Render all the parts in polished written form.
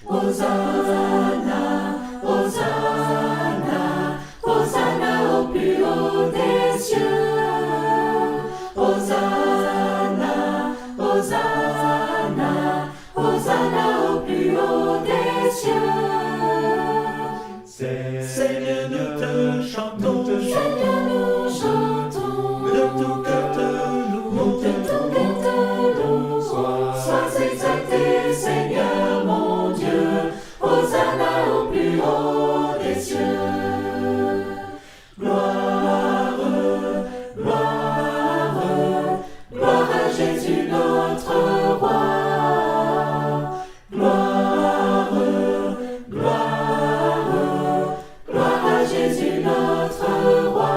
Hosanna, Hosanna, Hosanna au plus haut des cieux. Hosanna, Hosanna, Hosanna au plus haut des cieux. Seigneur, nous te chantons, Seigneur, nous chantons, de tout cœur te louons, de tout cœur te louons. Sois exalté, Seigneur mon Dieu, Hosanna au plus haut des cieux. Gloire, gloire, gloire à Jésus notre roi. Gloire, gloire, gloire à Jésus notre roi.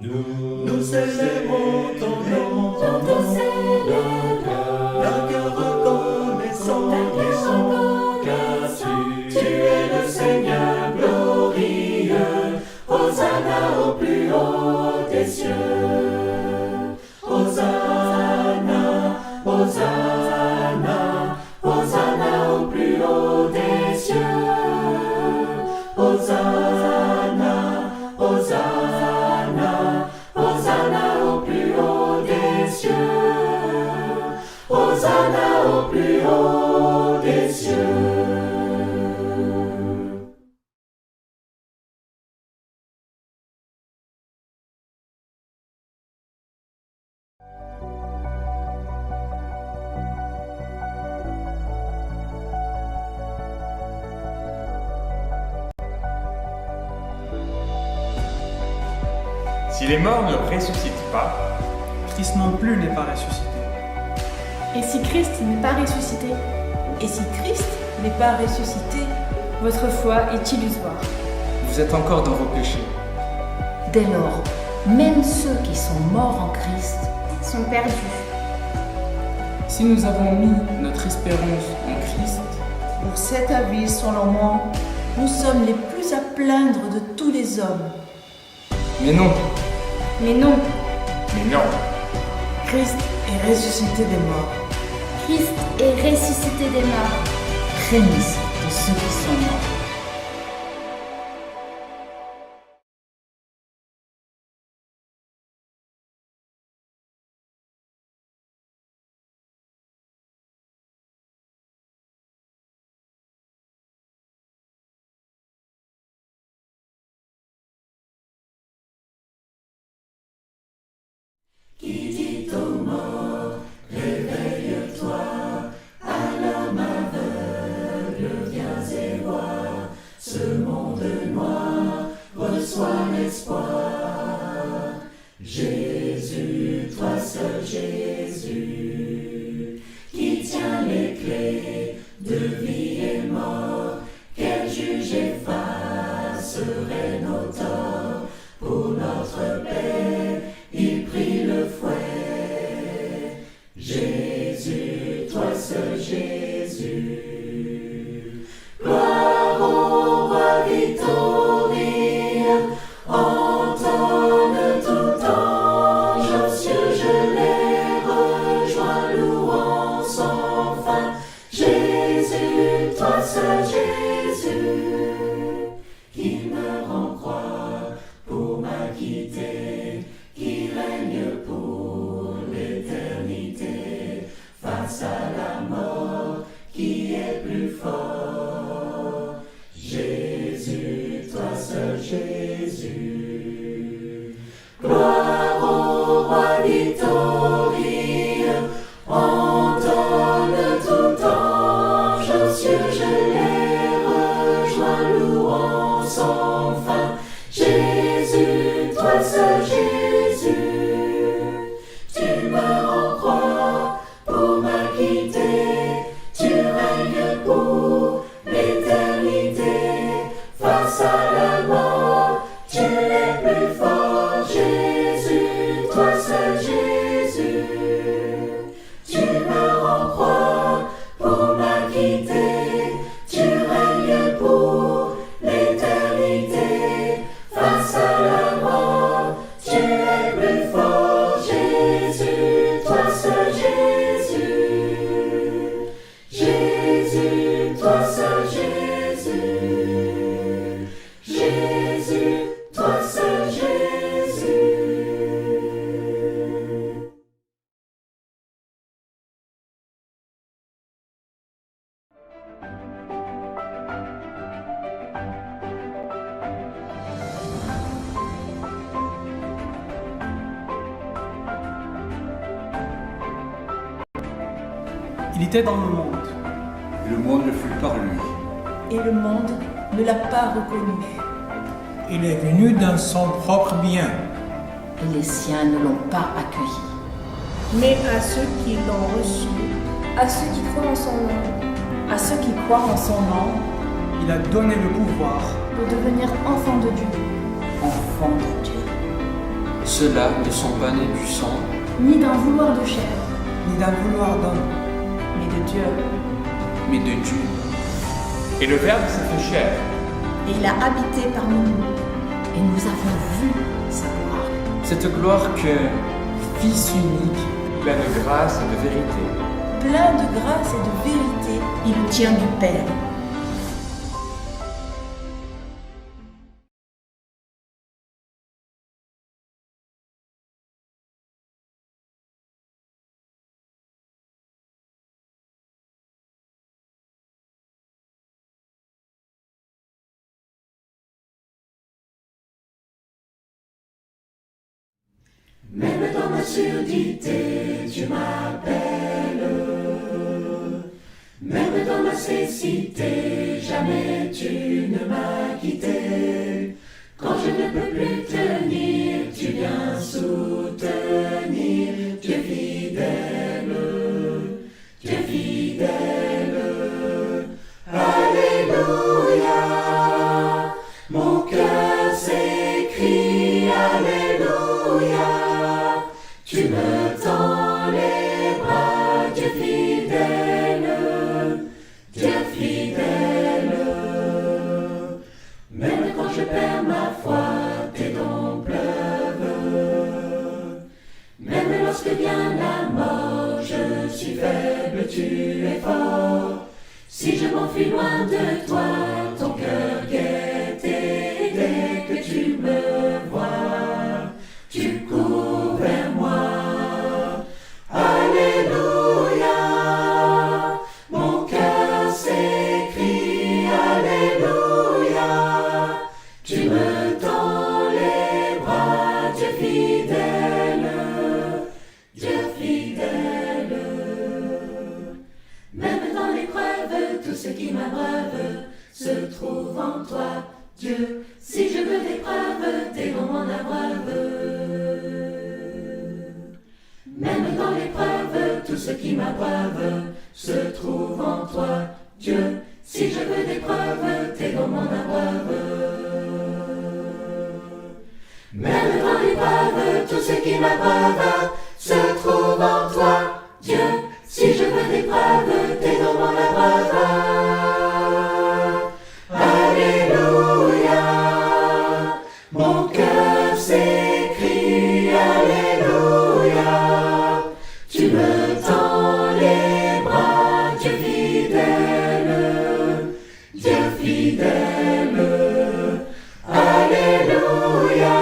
nous célébrons ton nom, Nous te célébrons, d'un cœur reconnaissant, car tu es le Seigneur glorieux. Hosanna au plus haut des cieux. Hosanna, Hosanna, Hosanna au plus haut des cieux. Hosanna, Hosanna, Hosanna au plus haut des cieux. Hosanna au plus haut des cieux. Si les morts ne ressuscitent pas, Christ non plus n'est pas ressuscité. Et si Christ n'est pas ressuscité, Et si Christ n'est pas ressuscité, votre foi est illusoire. Vous êtes encore dans vos péchés. Dès lors, même ceux qui sont morts en Christ Sont perdus. Si nous avons mis notre espérance en Christ, pour cet avis, selon moi, nous sommes les plus à plaindre de tous les hommes. mais non, Mais non, mais non, Christ est ressuscité des morts. Christ est ressuscité des morts. frémissent de ceux qui sont morts. Qui dit aux morts, réveille-toi, à l'homme aveugle, viens et vois, ce monde noir reçoit l'espoir. Jésus, toi seul Jésus, qui tiens les clés de vie et mort, quel juge effacerait nos torts pour notre paix. Il prit le fouet. Jésus, toi seul Jésus. Gloire au roi victorieux, entonne tout ange aux cieux, je les rejoins, louant sans fin. Jésus, toi seul Jésus, qui meurt en croix pour m'acquitter, qui règne pour l'éternité, face à la mort qui est plus fort. Jésus, toi seul Jésus. Gloire au roi victorieux, entonne tout ange aux cieux, je les rejoins, louant sans fin. Jésus, toi seul Jésus, tu meurs en croix pour m'acquitter, tu règnes pour l'éternité, face à la mort, tu es plus fort. Jésus, toi seul Jésus, tu meurs en croix pour m'acquitter, tu règnes pour l'éternité, face à la mort, tu Il était dans le monde. Et le monde ne fut par lui. Et le monde ne l'a pas reconnu. Il est venu dans son propre bien. Et les siens ne l'ont pas accueilli. Mais à ceux qui l'ont reçu, À ceux qui croient en son nom, à ceux qui croient en son nom, Il a donné le pouvoir. de devenir enfants de Dieu, Enfants de Dieu. Ceux-là ne sont pas nés du sang, ni d'un vouloir de chair, Ni d'un vouloir d'homme. mais de Dieu. mais de Dieu. Et le Verbe s'est fait chair. Et il a habité parmi nous. Et nous avons vu sa gloire. Cette gloire que, Fils unique. Plein de grâce et de vérité. Plein de grâce et de vérité, il tient du Père. Même dans ma surdité, tu m'appelles. Même dans ma cécité, jamais tu ne m'as quitté. Quand je ne peux plus tenir, tu viens soutenir. Tu es fidèle, tu es fidèle. Alléluia, mon cœur s'écrie Alléluia. Tu me tends les bras, Dieu fidèle, Dieu fidèle. Même quand je perds ma foi, tes dons pleuvent. Même lorsque vient la mort, je suis faible, tu es fort. Si je m'enfuis loin de toi, ton cœur guette et dès que tu me vois, tu cours vers moi. Alléluia, mon cœur s'écrie Alléluia. Tu me tends les bras, Dieu fidèle, Dieu fidèle. Même dans l'épreuve, tout ce qui m'abreuve se trouve en toi, Dieu. Si je veux des preuves, tes dons m'en abreuvent. Même dans l'épreuve, tout ce qui m'abreuve se trouve en toi, Dieu. Si je veux des preuves, tes dons m'en abreuvent. Même dans l'épreuve, tout ce qui m'abreuve se trouve en toi, Dieu. Si je veux des preuves, tes dons m'en abreuvent. Alléluia, mon cœur s'écrie Alléluia. Tu me tends les bras, Dieu fidèle, Dieu fidèle. Alléluia,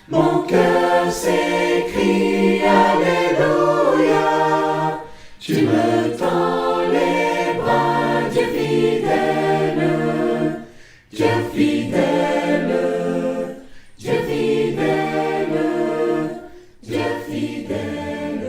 mon cœur s'écrie Alléluia. Tu me tends les bras, Dieu fidèle, Dieu fidèle, Dieu fidèle, Dieu fidèle.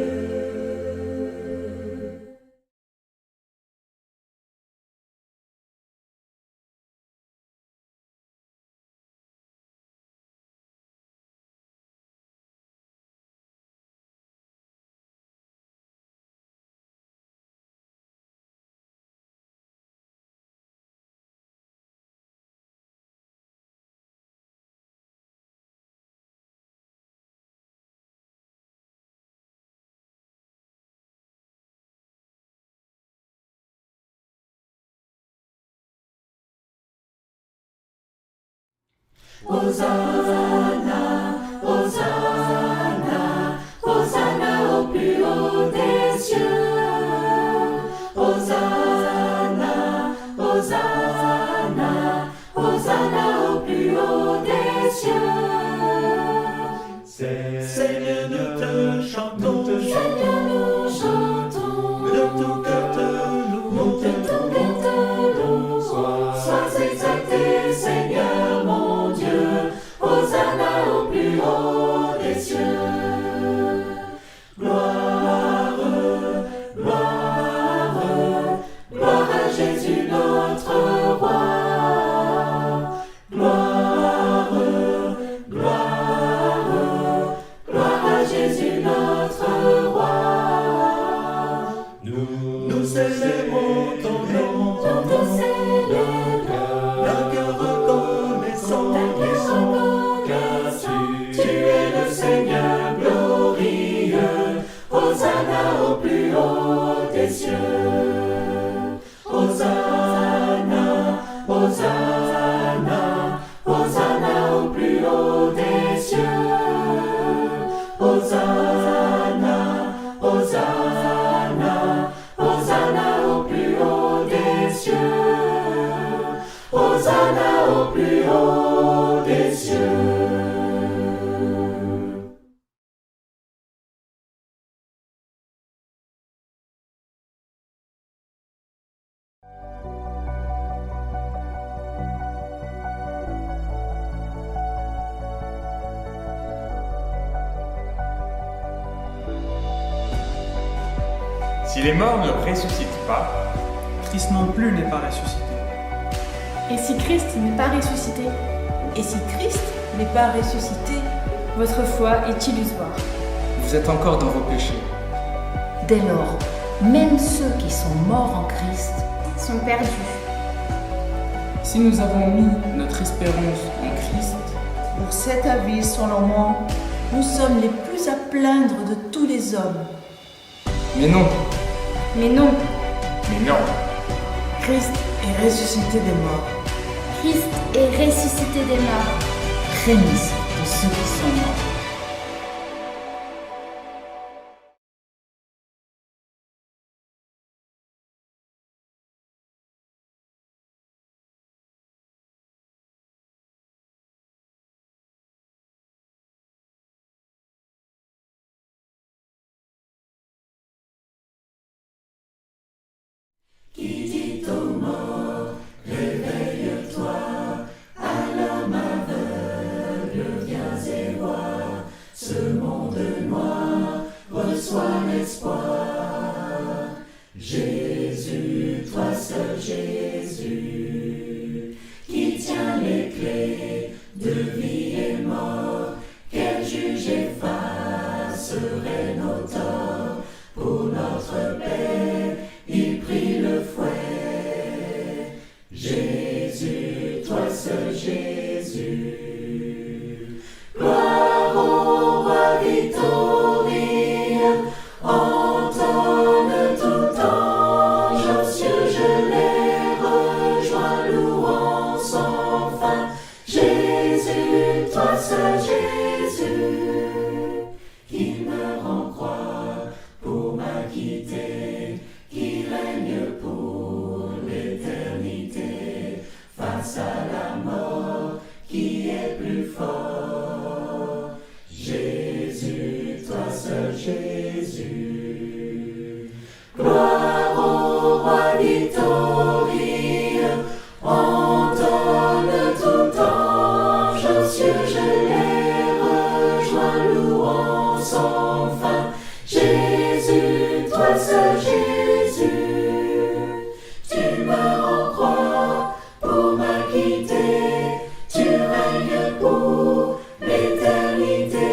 Hosanna, Hosanna, Hosanna au plus haut des cieux. Hosanna, Hosanna, Hosanna au plus haut des cieux. Seigneur, nous te chantons, Seigneur, nous chantons, de tout cœur te louons, de ton cœur te louons. Sois exalté, Seigneur mon Dieu. Hosanna au plus haut des cieux. Gloire, gloire. Tu es le Seigneur glorieux, Hosanna au plus haut des cieux. Hosanna, Hosanna, Hosanna au plus haut des cieux. Hosanna, Hosanna, Hosanna au plus haut des cieux. Hosanna au plus haut des cieux. Si les morts ne ressuscitent pas, Christ non plus n'est pas ressuscité. Et si Christ n'est pas ressuscité, Et si Christ n'est pas ressuscité, votre foi est illusoire. vous êtes encore dans vos péchés. Dès lors, même ceux qui sont morts en Christ Sont perdus. Si nous avons mis notre espérance en Christ, pour cet avis selon moi, nous sommes les plus à plaindre de tous les hommes. Mais non, Mais non, mais non. Christ est ressuscité des morts. Christ est ressuscité des morts. prémisse de ceux qui sont morts. Qui dit aux morts, réveille-toi, à l'homme aveugle, viens et vois, ce monde noir reçoit l'espoir. Jésus, toi seul Jésus, qui tiens les clés de vie et mort, quel juge effacerait nos torts pour notre paix. Il prit le fouet. Jésus, toi seul Jésus. Gloire au roi victorieux, entonne tout ange aux cieux, je les rejoins, louant sans fin. Jésus, toi seul Jésus, qui meurt en croix pour m'acquitter, qui règne pour l'éternité, face à la mort, qui est plus fort. Jésus, toi seul Jésus. Gloire au roi victorieux, entonne tout ange aux cieux, je les rejoins, louant sans fin. Jésus, toi seul Jésus, tu meurs en croix pour m'acquitter, tu règnes pour l'éternité,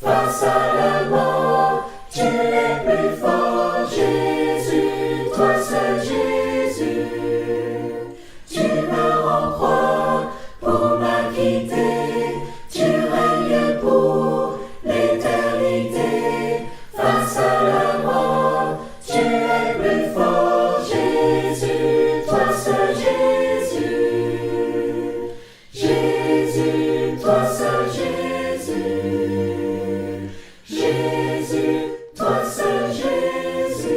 face à la mort, tu es plus fort. Jésus, toi seul Jésus, tu meurs en croix pour m'acquitter, tu règnes pour l'éternité, face à la mort, tu es plus fort. Jésus, toi seul Jésus. Jésus, toi seul Jésus. Jésus, toi seul Jésus.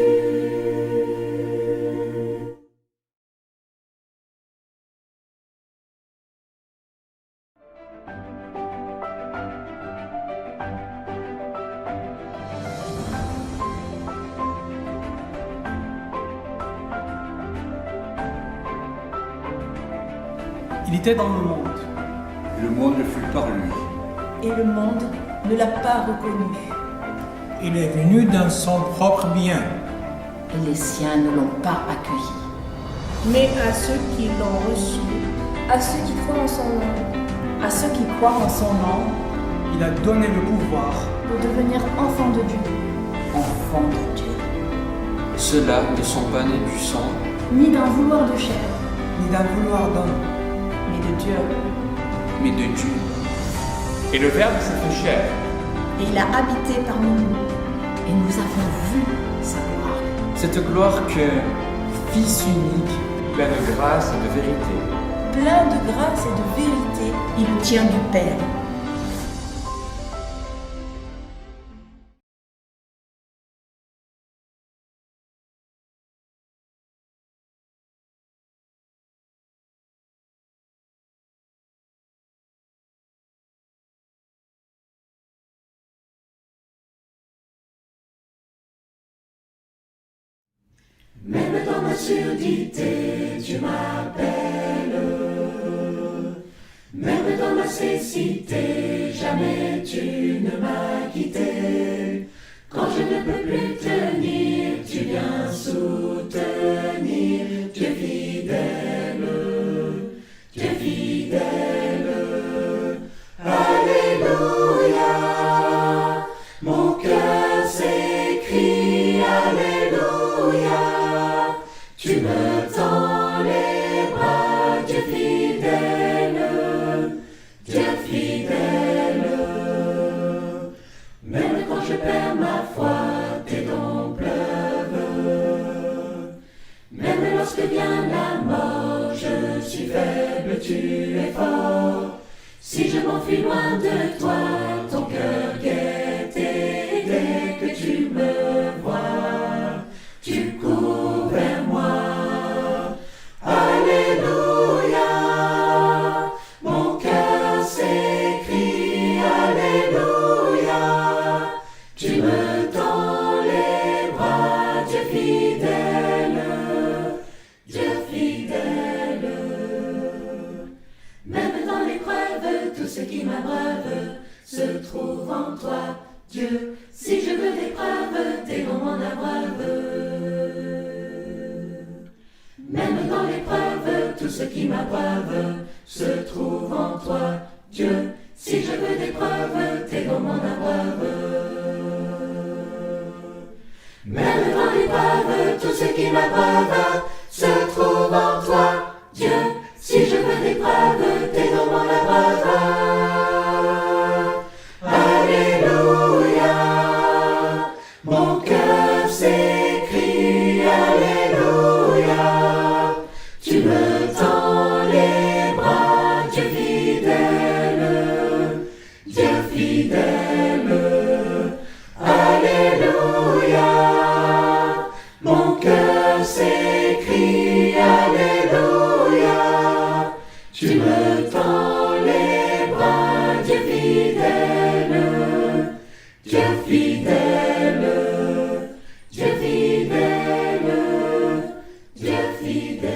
Il était dans le monde. Et le monde ne fut par lui. Et le monde ne l'a pas reconnu. Il est venu dans son propre bien. Et les siens ne l'ont pas accueilli. Mais à ceux qui l'ont reçu, À ceux qui croient en son nom, à ceux qui croient en son nom, Il a donné le pouvoir. de devenir enfants de Dieu, Enfants de Dieu. ceux-là ne sont pas nés du sang, ni d'un vouloir de chair, Ni d'un vouloir d'homme. mais de Dieu. mais de Dieu. Et le Verbe s'est fait chair. Et il a habité parmi nous. Et nous avons vu sa gloire. Cette gloire que, Fils unique, Plein de grâce et de vérité. Plein de grâce et de vérité, il tient du Père. Même dans ma surdité, tu m'appelles. Même dans ma cécité, jamais tu ne m'as quitté. Quand je ne peux plus tenir, tu viens soutenir. Tu es fidèle, tu es fidèle. Alléluia, mon cœur s'écrie Alléluia. Tu me tends les bras, Dieu fidèle, Dieu fidèle. Même quand je perds ma foi, tes dons pleuvent. Même lorsque vient la mort, je suis faible, tu es fort. Si je m'enfuis loin de toi, ton cœur guette et dès que tu me vois, tu cours vers moi. Alléluia, mon cœur s'écrie Alléluia. Tu me tends les bras, Dieu fidèle, Dieu fidèle. Même dans l'épreuve, tout ce qui m'abreuve se trouve en toi, Dieu. Si je veux des preuves, tes dons m'en abreuvent. Même dans l'épreuve, tout ce qui m'abreuve se trouve en toi, Dieu. Si je veux des preuves, tes dons m'en abreuvent. Même dans l'épreuve, tout ce qui m'abreuve se trouve en toi, Dieu. Si je veux des preuves, tes dons m'en abreuvent. Alléluia, mon cœur s'écrie Alléluia. Tu me tends les bras, Dieu fidèle, Dieu fidèle. Alléluia, mon cœur s'écrie Alléluia. Tu me tends les bras, Dieu fidèle, Dieu fidèle, Dieu fidèle, Dieu fidèle.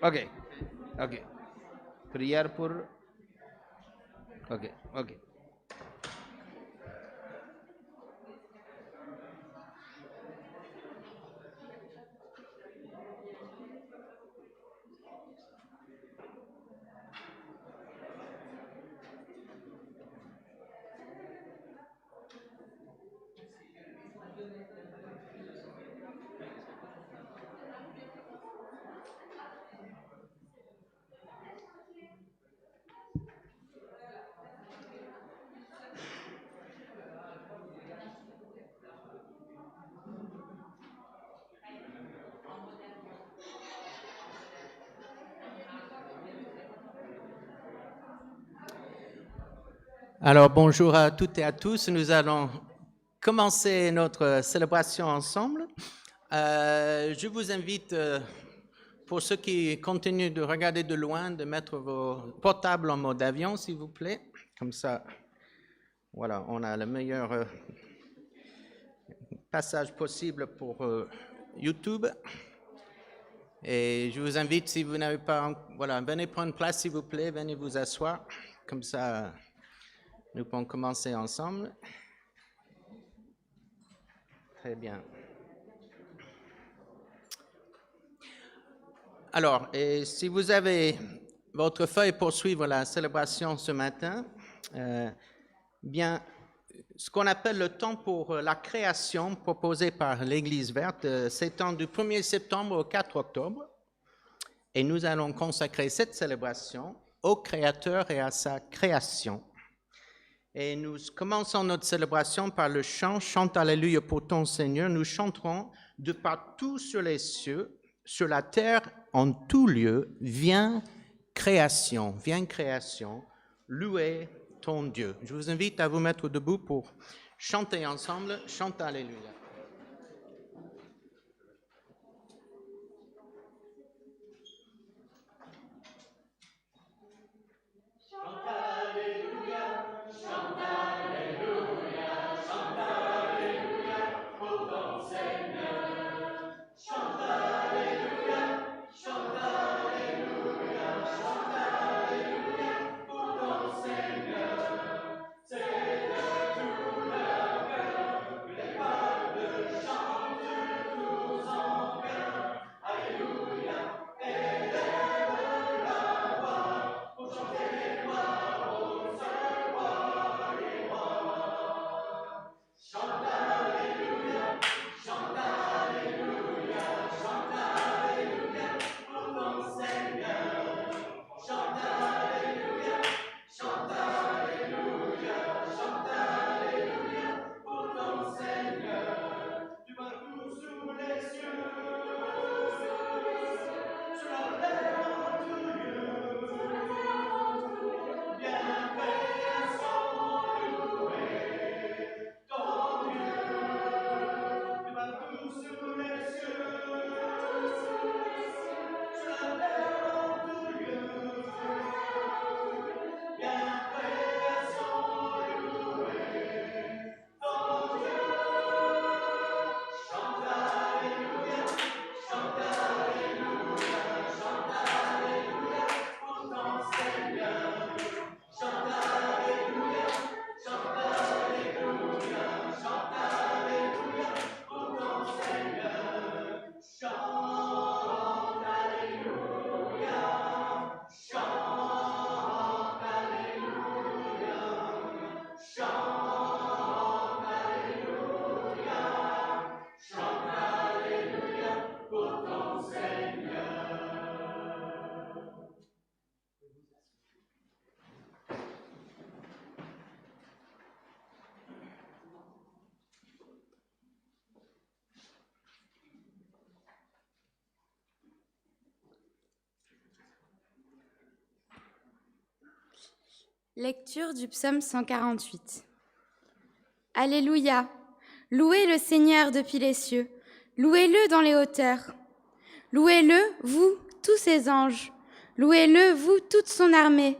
Ok, ok. Prière pour... Ok, ok. Alors, bonjour à toutes et à tous. Nous allons commencer notre célébration ensemble. Je vous invite, pour ceux qui continuent de regarder de loin, de mettre vos portables en mode avion, s'il vous plaît. Comme ça, voilà, on a le meilleur passage possible pour YouTube. Et je vous invite, si vous n'avez pas... Voilà, venez prendre place, s'il vous plaît, venez vous asseoir. Comme ça, nous pouvons commencer ensemble. Très bien. Alors, et si vous avez votre feuille pour suivre la célébration ce matin, bien, ce qu'on appelle le temps pour la création proposé par l'Église verte s'étend du 1er septembre au 4 octobre. Et nous allons consacrer cette célébration au Créateur et à sa création. Et nous commençons notre célébration par le chant « Chante Alléluia pour ton Seigneur ». Nous chanterons de partout sur les cieux, sur la terre, en tout lieu, viens création, louez ton Dieu. Je vous invite à vous mettre debout pour chanter ensemble « Chante Alléluia ». Lecture du psaume 148. Alléluia! Louez le Seigneur depuis les cieux, louez-le dans les hauteurs. Louez-le, vous, tous ses anges, louez-le, vous, toute son armée.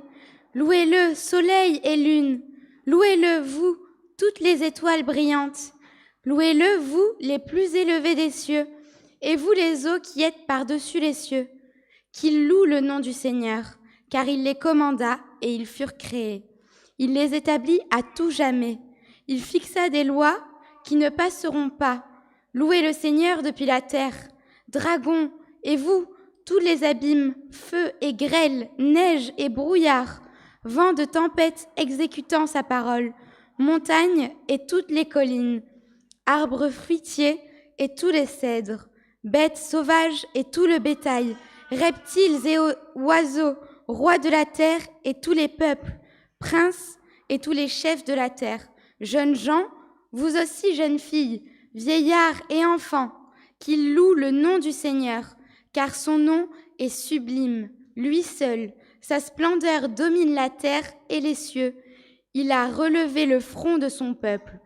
Louez-le, soleil et lune, louez-le, vous, toutes les étoiles brillantes. Louez-le, vous, les plus élevés des cieux, et vous les eaux qui êtes par-dessus les cieux. Qu'ils louent le nom du Seigneur, car il les commanda et ils furent créés. Il les établit à tout jamais. Il fixa des lois qui ne passeront pas. Louez le Seigneur depuis la terre. Dragons, et vous, tous les abîmes, feu et grêle, neige et brouillard, vent de tempête exécutant sa parole, montagnes et toutes les collines, arbres fruitiers et tous les cèdres, bêtes sauvages et tout le bétail, reptiles et oiseaux, rois de la terre et tous les peuples, princes et tous les chefs de la terre, jeunes gens, vous aussi jeunes filles, vieillards et enfants, qu'ils louent le nom du Seigneur, car son nom est sublime, lui seul, sa splendeur domine la terre et les cieux. Il a relevé le front de son peuple.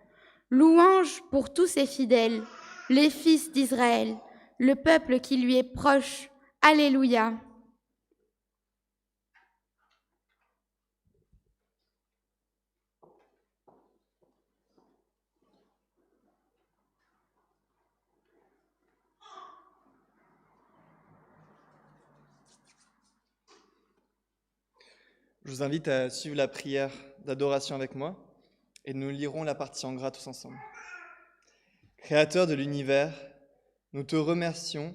Louange pour tous ses fidèles, les fils d'Israël, le peuple qui lui est proche. Alléluia. Je vous invite à suivre la prière d'adoration avec moi et nous lirons la partie en gras tous ensemble. Créateur de l'univers, nous te remercions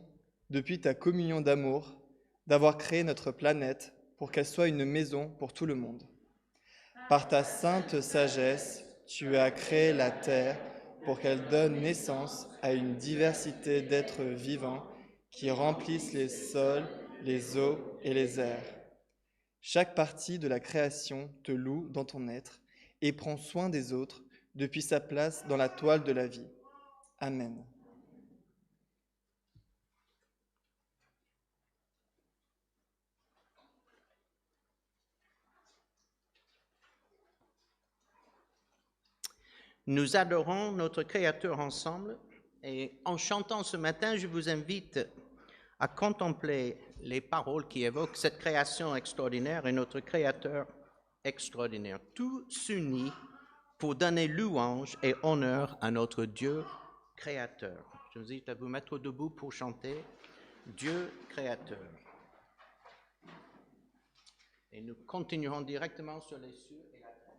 depuis ta communion d'amour d'avoir créé notre planète pour qu'elle soit une maison pour tout le monde. Par ta sainte sagesse, tu as créé la terre pour qu'elle donne naissance à une diversité d'êtres vivants qui remplissent les sols, les eaux et les airs. Chaque partie de la création te loue dans ton être et prend soin des autres depuis sa place dans la toile de la vie. Amen. Nous adorons notre Créateur ensemble et en chantant ce matin, je vous invite à contempler les paroles qui évoquent cette création extraordinaire et notre Créateur extraordinaire. Tout s'unit pour donner louange et honneur à notre Dieu Créateur. Je vous invite à vous mettre debout pour chanter Dieu Créateur. Et nous continuerons directement sur les cieux et la terre.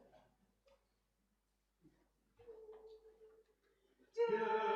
Dieu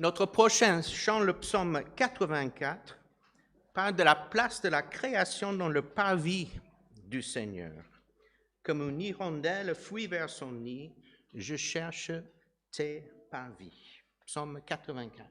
Notre prochain chant, le psaume 84, parle de la place de la création dans le parvis du Seigneur. Comme une hirondelle fuit vers son nid, je cherche tes parvis. Psaume 84.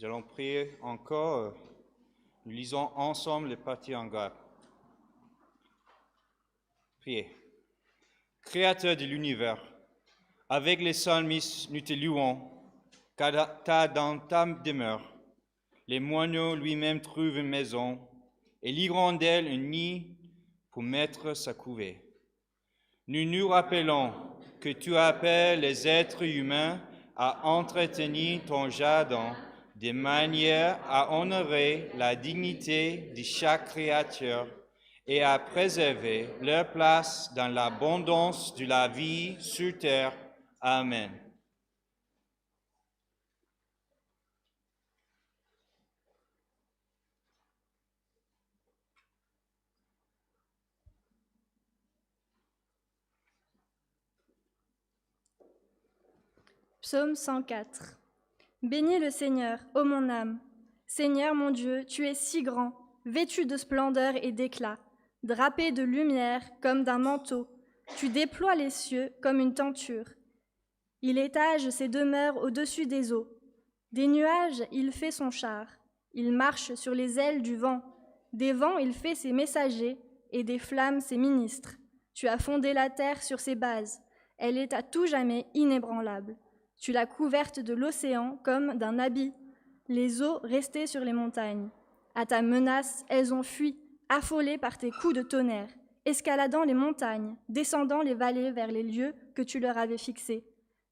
Nous allons prier encore. Nous lisons ensemble les parties en grec. Priez. Créateur de l'univers, avec les psalmistes, nous te louons, car dans ta demeure, les moineaux lui-même trouvent une maison, et l'hirondelle un nid pour mettre sa couvée. Nous nous rappelons que tu appelles les êtres humains à entretenir ton jardin de manière à honorer la dignité de chaque créature et à préserver leur place dans l'abondance de la vie sur terre. Amen. Psaume 104. Bénis le Seigneur, ô mon âme. Seigneur mon Dieu, tu es si grand, vêtu de splendeur et d'éclat, drapé de lumière comme d'un manteau. Tu déploies les cieux comme une tenture. Il étage ses demeures au-dessus des eaux. Des nuages, il fait son char. Il marche sur les ailes du vent. Des vents, il fait ses messagers, et des flammes, ses ministres. Tu as fondé la terre sur ses bases. Elle est à tout jamais inébranlable. Tu l'as couverte de l'océan comme d'un habit. Les eaux restaient sur les montagnes. À ta menace, elles ont fui, affolées par tes coups de tonnerre, escaladant les montagnes, descendant les vallées vers les lieux que tu leur avais fixés.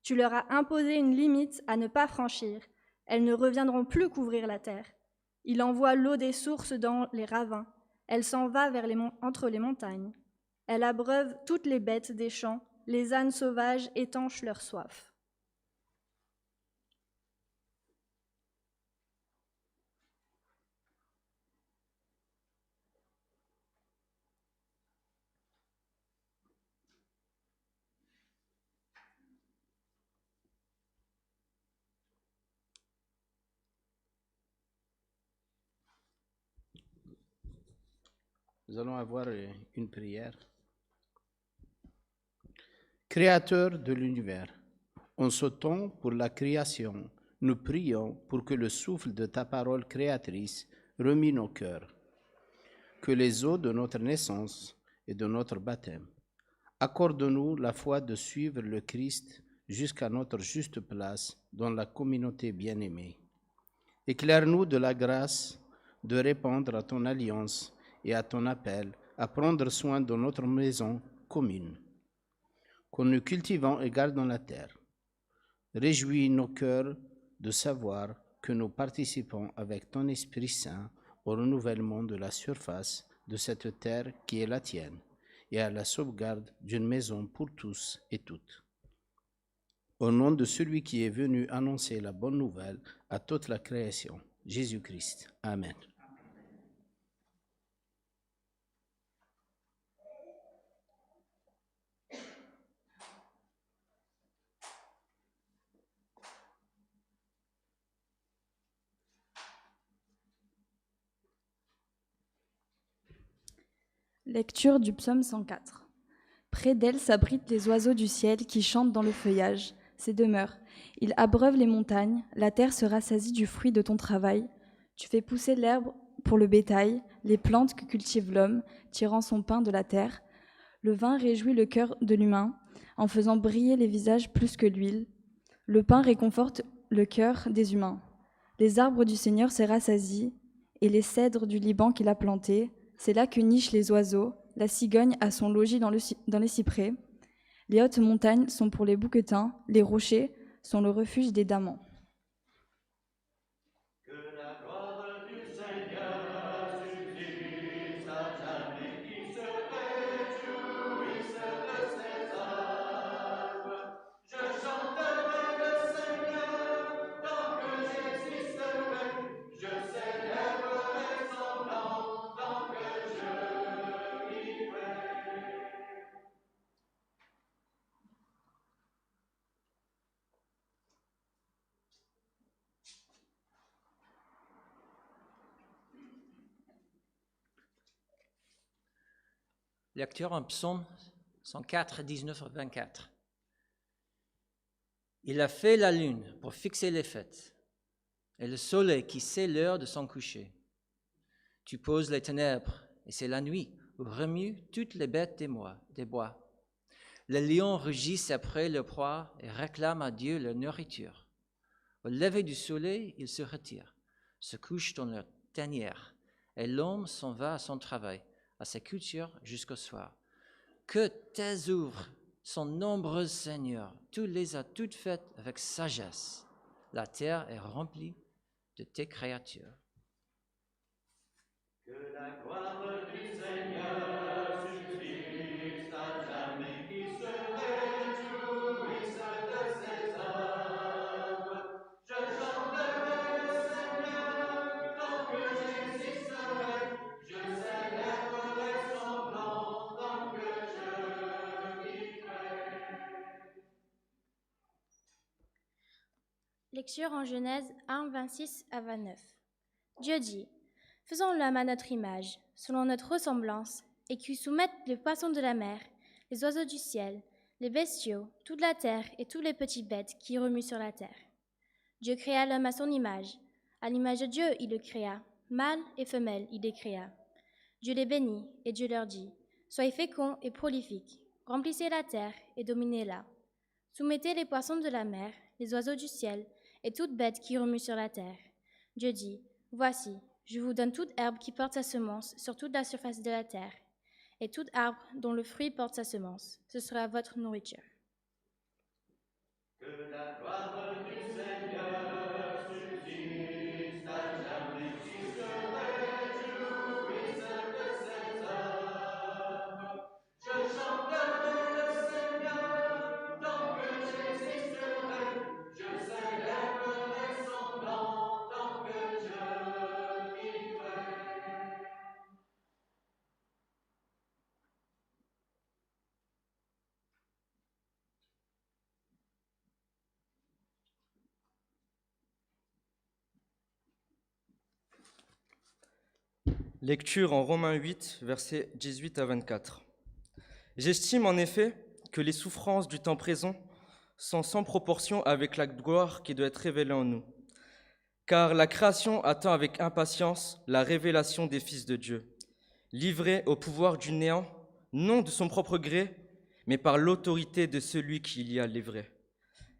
Tu leur as imposé une limite à ne pas franchir. Elles ne reviendront plus couvrir la terre. Il envoie l'eau des sources dans les ravins. Elle s'en va entre les montagnes. Elle abreuve toutes les bêtes des champs. Les ânes sauvages étanchent leur soif. Nous allons avoir une prière. Créateur de l'univers, en ce temps pour la création, nous prions pour que le souffle de ta parole créatrice remue nos cœurs, que les eaux de notre naissance et de notre baptême. Accorde-nous la foi de suivre le Christ jusqu'à notre juste place dans la communauté bien-aimée. Éclaire-nous de la grâce de répondre à ton alliance et à ton appel à prendre soin de notre maison commune, que nous cultivons et gardons la terre. Réjouis nos cœurs de savoir que nous participons avec ton Esprit Saint au renouvellement de la surface de cette terre qui est la tienne et à la sauvegarde d'une maison pour tous et toutes. Au nom de celui qui est venu annoncer la bonne nouvelle à toute la création, Jésus-Christ. Amen. Lecture du psaume 104. Près d'elle s'abritent les oiseaux du ciel qui chantent dans le feuillage, ses demeures. Ils abreuvent les montagnes, la terre se rassasie du fruit de ton travail. Tu fais pousser l'herbe pour le bétail, les plantes que cultive l'homme, tirant son pain de la terre. Le vin réjouit le cœur de l'humain, en faisant briller les visages plus que l'huile. Le pain réconforte le cœur des humains. Les arbres du Seigneur se rassasient, et les cèdres du Liban qu'il a plantés. C'est là que nichent les oiseaux, la cigogne a son logis dans les cyprès. Les hautes montagnes sont pour les bouquetins, les rochers sont le refuge des damans. Lecture en psaume 104, 19 à 24. Il a fait la lune pour fixer les fêtes, et le soleil qui sait l'heure de son coucher. Tu poses les ténèbres, et c'est la nuit, où remuent toutes les bêtes des bois. Les lions rugissent après leur proie et réclament à Dieu leur nourriture. Au lever du soleil, ils se retirent, se couchent dans leur tanière, et l'homme s'en va à son travail, à sa culture jusqu'au soir. Que tes œuvres sont nombreuses, Seigneur, tu les as toutes faites avec sagesse. La terre est remplie de tes créatures. Que la gloire du Seigneur subsiste à jamais, qui se réjouisse de ses œuvres. Je chanterai le Seigneur tant que j'existerai, je célébrerai son nom tant que je vivrai. Lecture en Genèse 1, 26 à 29. Dieu dit: faisons l'homme à notre image, selon notre ressemblance, et qu'il soumette les poissons de la mer, les oiseaux du ciel, les bestiaux, toute la terre et tous les petites bêtes qui remuent sur la terre. Dieu créa l'homme à son image. À l'image de Dieu, il le créa. Mâle et femelle, il les créa. Dieu les bénit, et Dieu leur dit, « Soyez féconds et prolifiques, remplissez la terre et dominez-la. Soumettez les poissons de la mer, les oiseaux du ciel, et toute bête qui remue sur la terre. » Dieu dit, « Voici, je vous donne toute herbe qui porte sa semence sur toute la surface de la terre, et tout arbre dont le fruit porte sa semence. Ce sera votre nourriture. » Que la gloire du Seigneur subsiste à jamais jusqu'à jouisse de ses œuvres. Je chanterai le Seigneur tant que j'existerai. Je célébrerai son nom tant que je vivrai. Lecture en Romains 8, versets 18 à 24. J'estime en effet que les souffrances du temps présent sont sans proportion avec la gloire qui doit être révélée en nous. Car la création attend avec impatience la révélation des fils de Dieu, livrés au pouvoir du néant, non de son propre gré, mais par l'autorité de celui qui l'y a livré.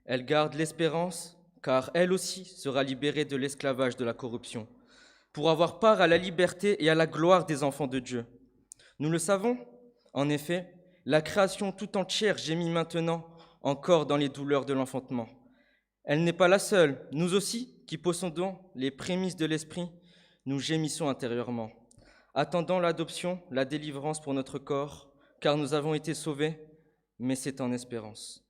Elle garde l'espérance, car elle aussi sera libérée de l'esclavage de la corruption, pour avoir part à la liberté et à la gloire des enfants de Dieu. Nous le savons, en effet, la création tout entière gémit maintenant encore dans les douleurs de l'enfantement. Elle n'est pas la seule, nous aussi, qui possédons les prémices de l'esprit, nous gémissons intérieurement, attendant l'adoption, la délivrance pour notre corps, car nous avons été sauvés, mais c'est en espérance.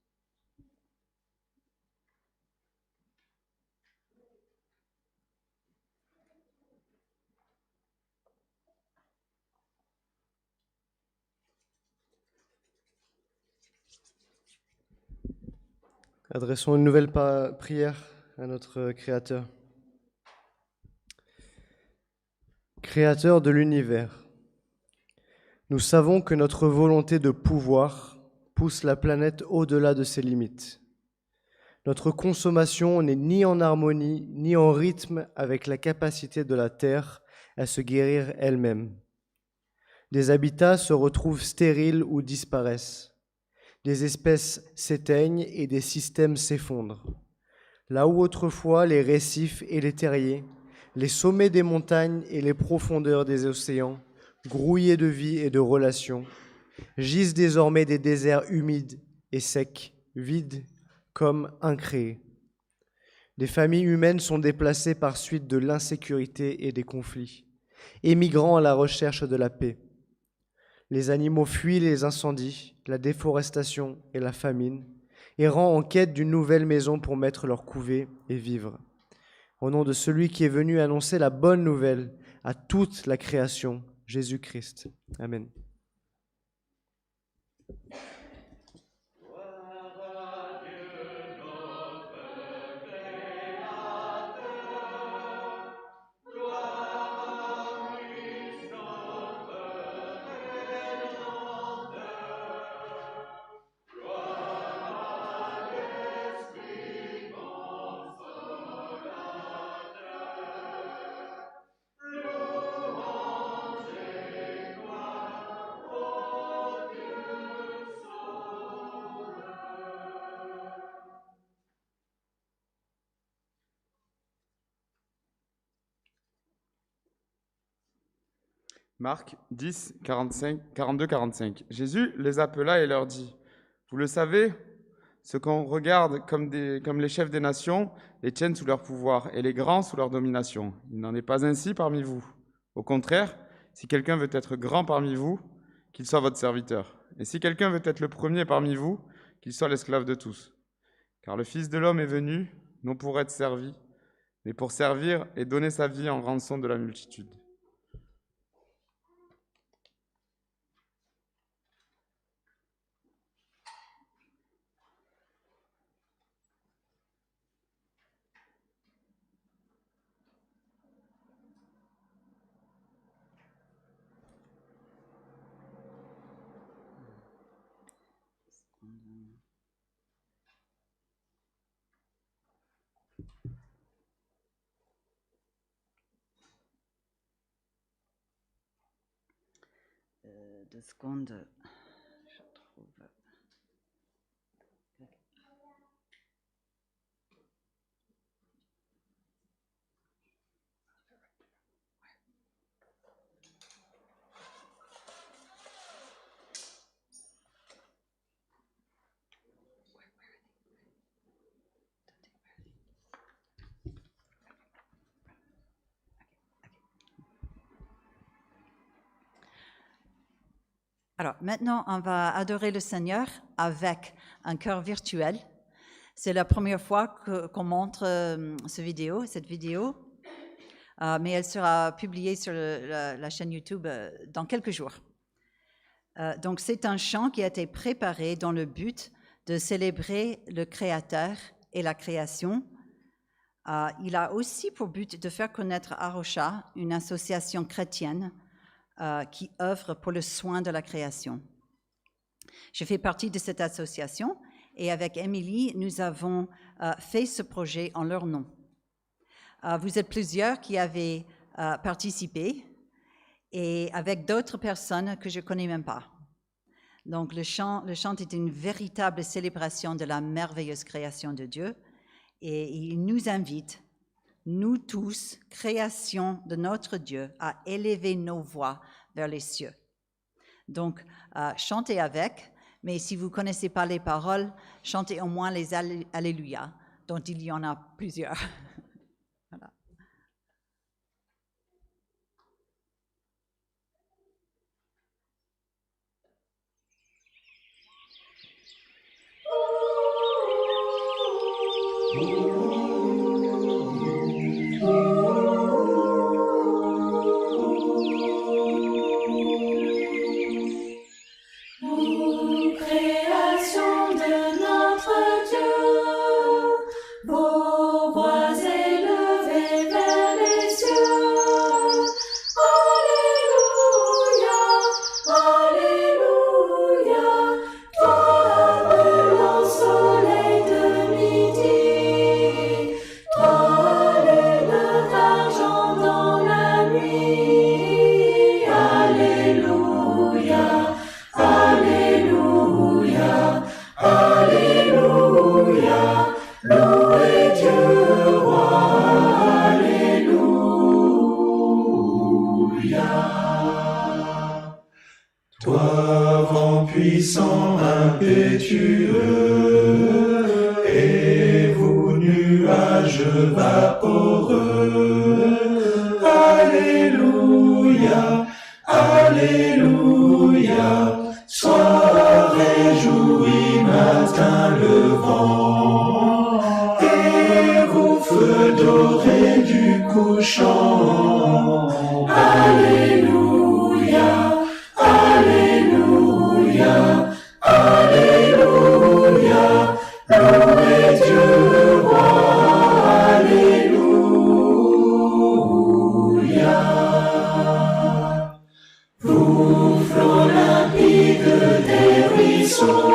Adressons une nouvelle prière à notre Créateur. Créateur de l'univers, nous savons que notre volonté de pouvoir pousse la planète au-delà de ses limites. Notre consommation n'est ni en harmonie, ni en rythme avec la capacité de la Terre à se guérir elle-même. Des habitats se retrouvent stériles ou disparaissent. Des espèces s'éteignent et des systèmes s'effondrent. Là où autrefois les récifs et les terriers, les sommets des montagnes et les profondeurs des océans, grouillés de vie et de relations, gisent désormais des déserts humides et secs, vides comme incréés. Des familles humaines sont déplacées par suite de l'insécurité et des conflits, émigrant à la recherche de la paix. Les animaux fuient les incendies, la déforestation et la famine, errant en quête d'une nouvelle maison pour mettre leur couvée et vivre. Au nom de celui qui est venu annoncer la bonne nouvelle à toute la création, Jésus-Christ. Amen. Marc 10, 42-45. Jésus les appela et leur dit, « Vous le savez, ce qu'on regarde comme les chefs des nations les tiennent sous leur pouvoir et les grands sous leur domination. Il n'en est pas ainsi parmi vous. Au contraire, si quelqu'un veut être grand parmi vous, qu'il soit votre serviteur. Et si quelqu'un veut être le premier parmi vous, qu'il soit l'esclave de tous. Car le Fils de l'homme est venu, non pour être servi, mais pour servir et donner sa vie en rançon de la multitude. » 2 secondes. Je trouve. Alors, maintenant, on va adorer le Seigneur avec un chœur virtuel. C'est la première fois qu'on montre cette vidéo, mais elle sera publiée sur la chaîne YouTube dans quelques jours. Donc, c'est un chant qui a été préparé dans le but de célébrer le Créateur et la création. Il a aussi pour but de faire connaître Arosha, une association chrétienne, qui œuvre pour le soin de la création. Je fais partie de cette association et avec Émilie, nous avons fait ce projet en leur nom. Vous êtes plusieurs qui avez participé et avec d'autres personnes que je ne connais même pas. Donc le chant est une véritable célébration de la merveilleuse création de Dieu et il nous invite, nous tous, création de notre Dieu, à élever nos voix vers les cieux. Donc, chantez avec, mais si vous ne connaissez pas les paroles, chantez au moins les Alléluia, dont il y en a plusieurs. Voilà. Création de notre Dieu, vos voix élevées vers les cieux. Alléluia, Alléluia, toi brûlant soleil de midi, toi lune d'argent dans la nuit. Alléluia, Alléluia, Alléluia, louez Dieu roi, Alléluia. Toi, vent puissant, impétueux, et vous, nuages vaporeux, Alléluia, Alléluia, sois réjoui matin levant, et vous feux dorés du couchant. Alléluia, Alléluia, Alléluia, louez Dieu roi, Alléluia. Vous, flots limpides des ruisseaux,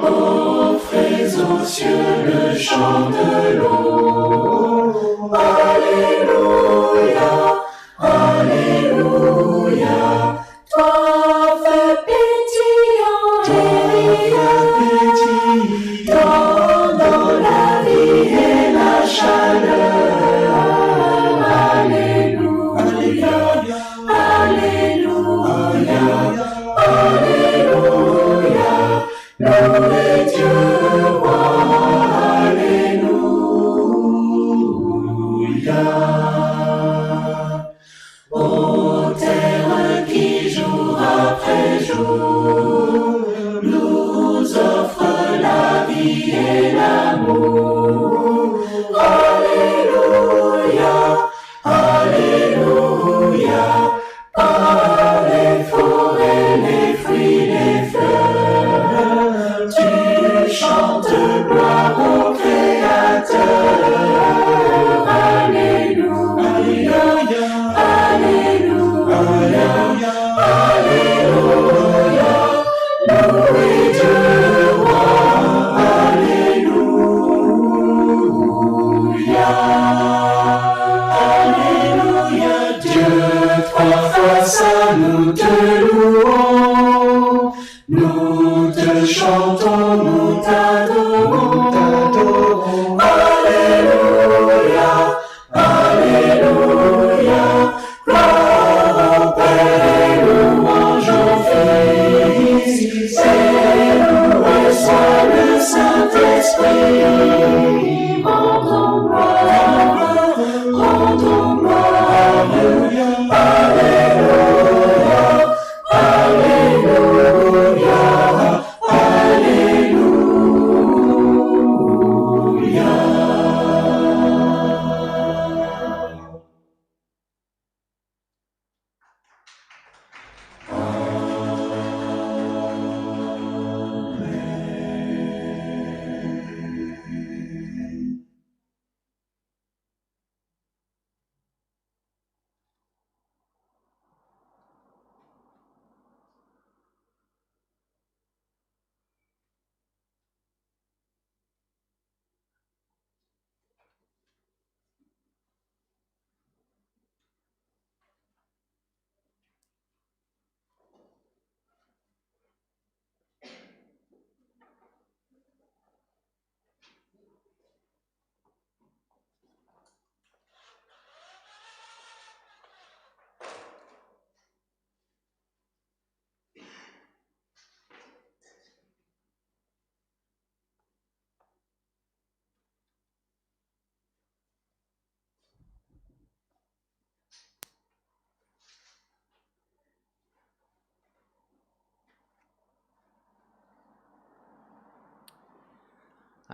offrez aux cieux le chant de l'eau. Alléluia, Alléluia.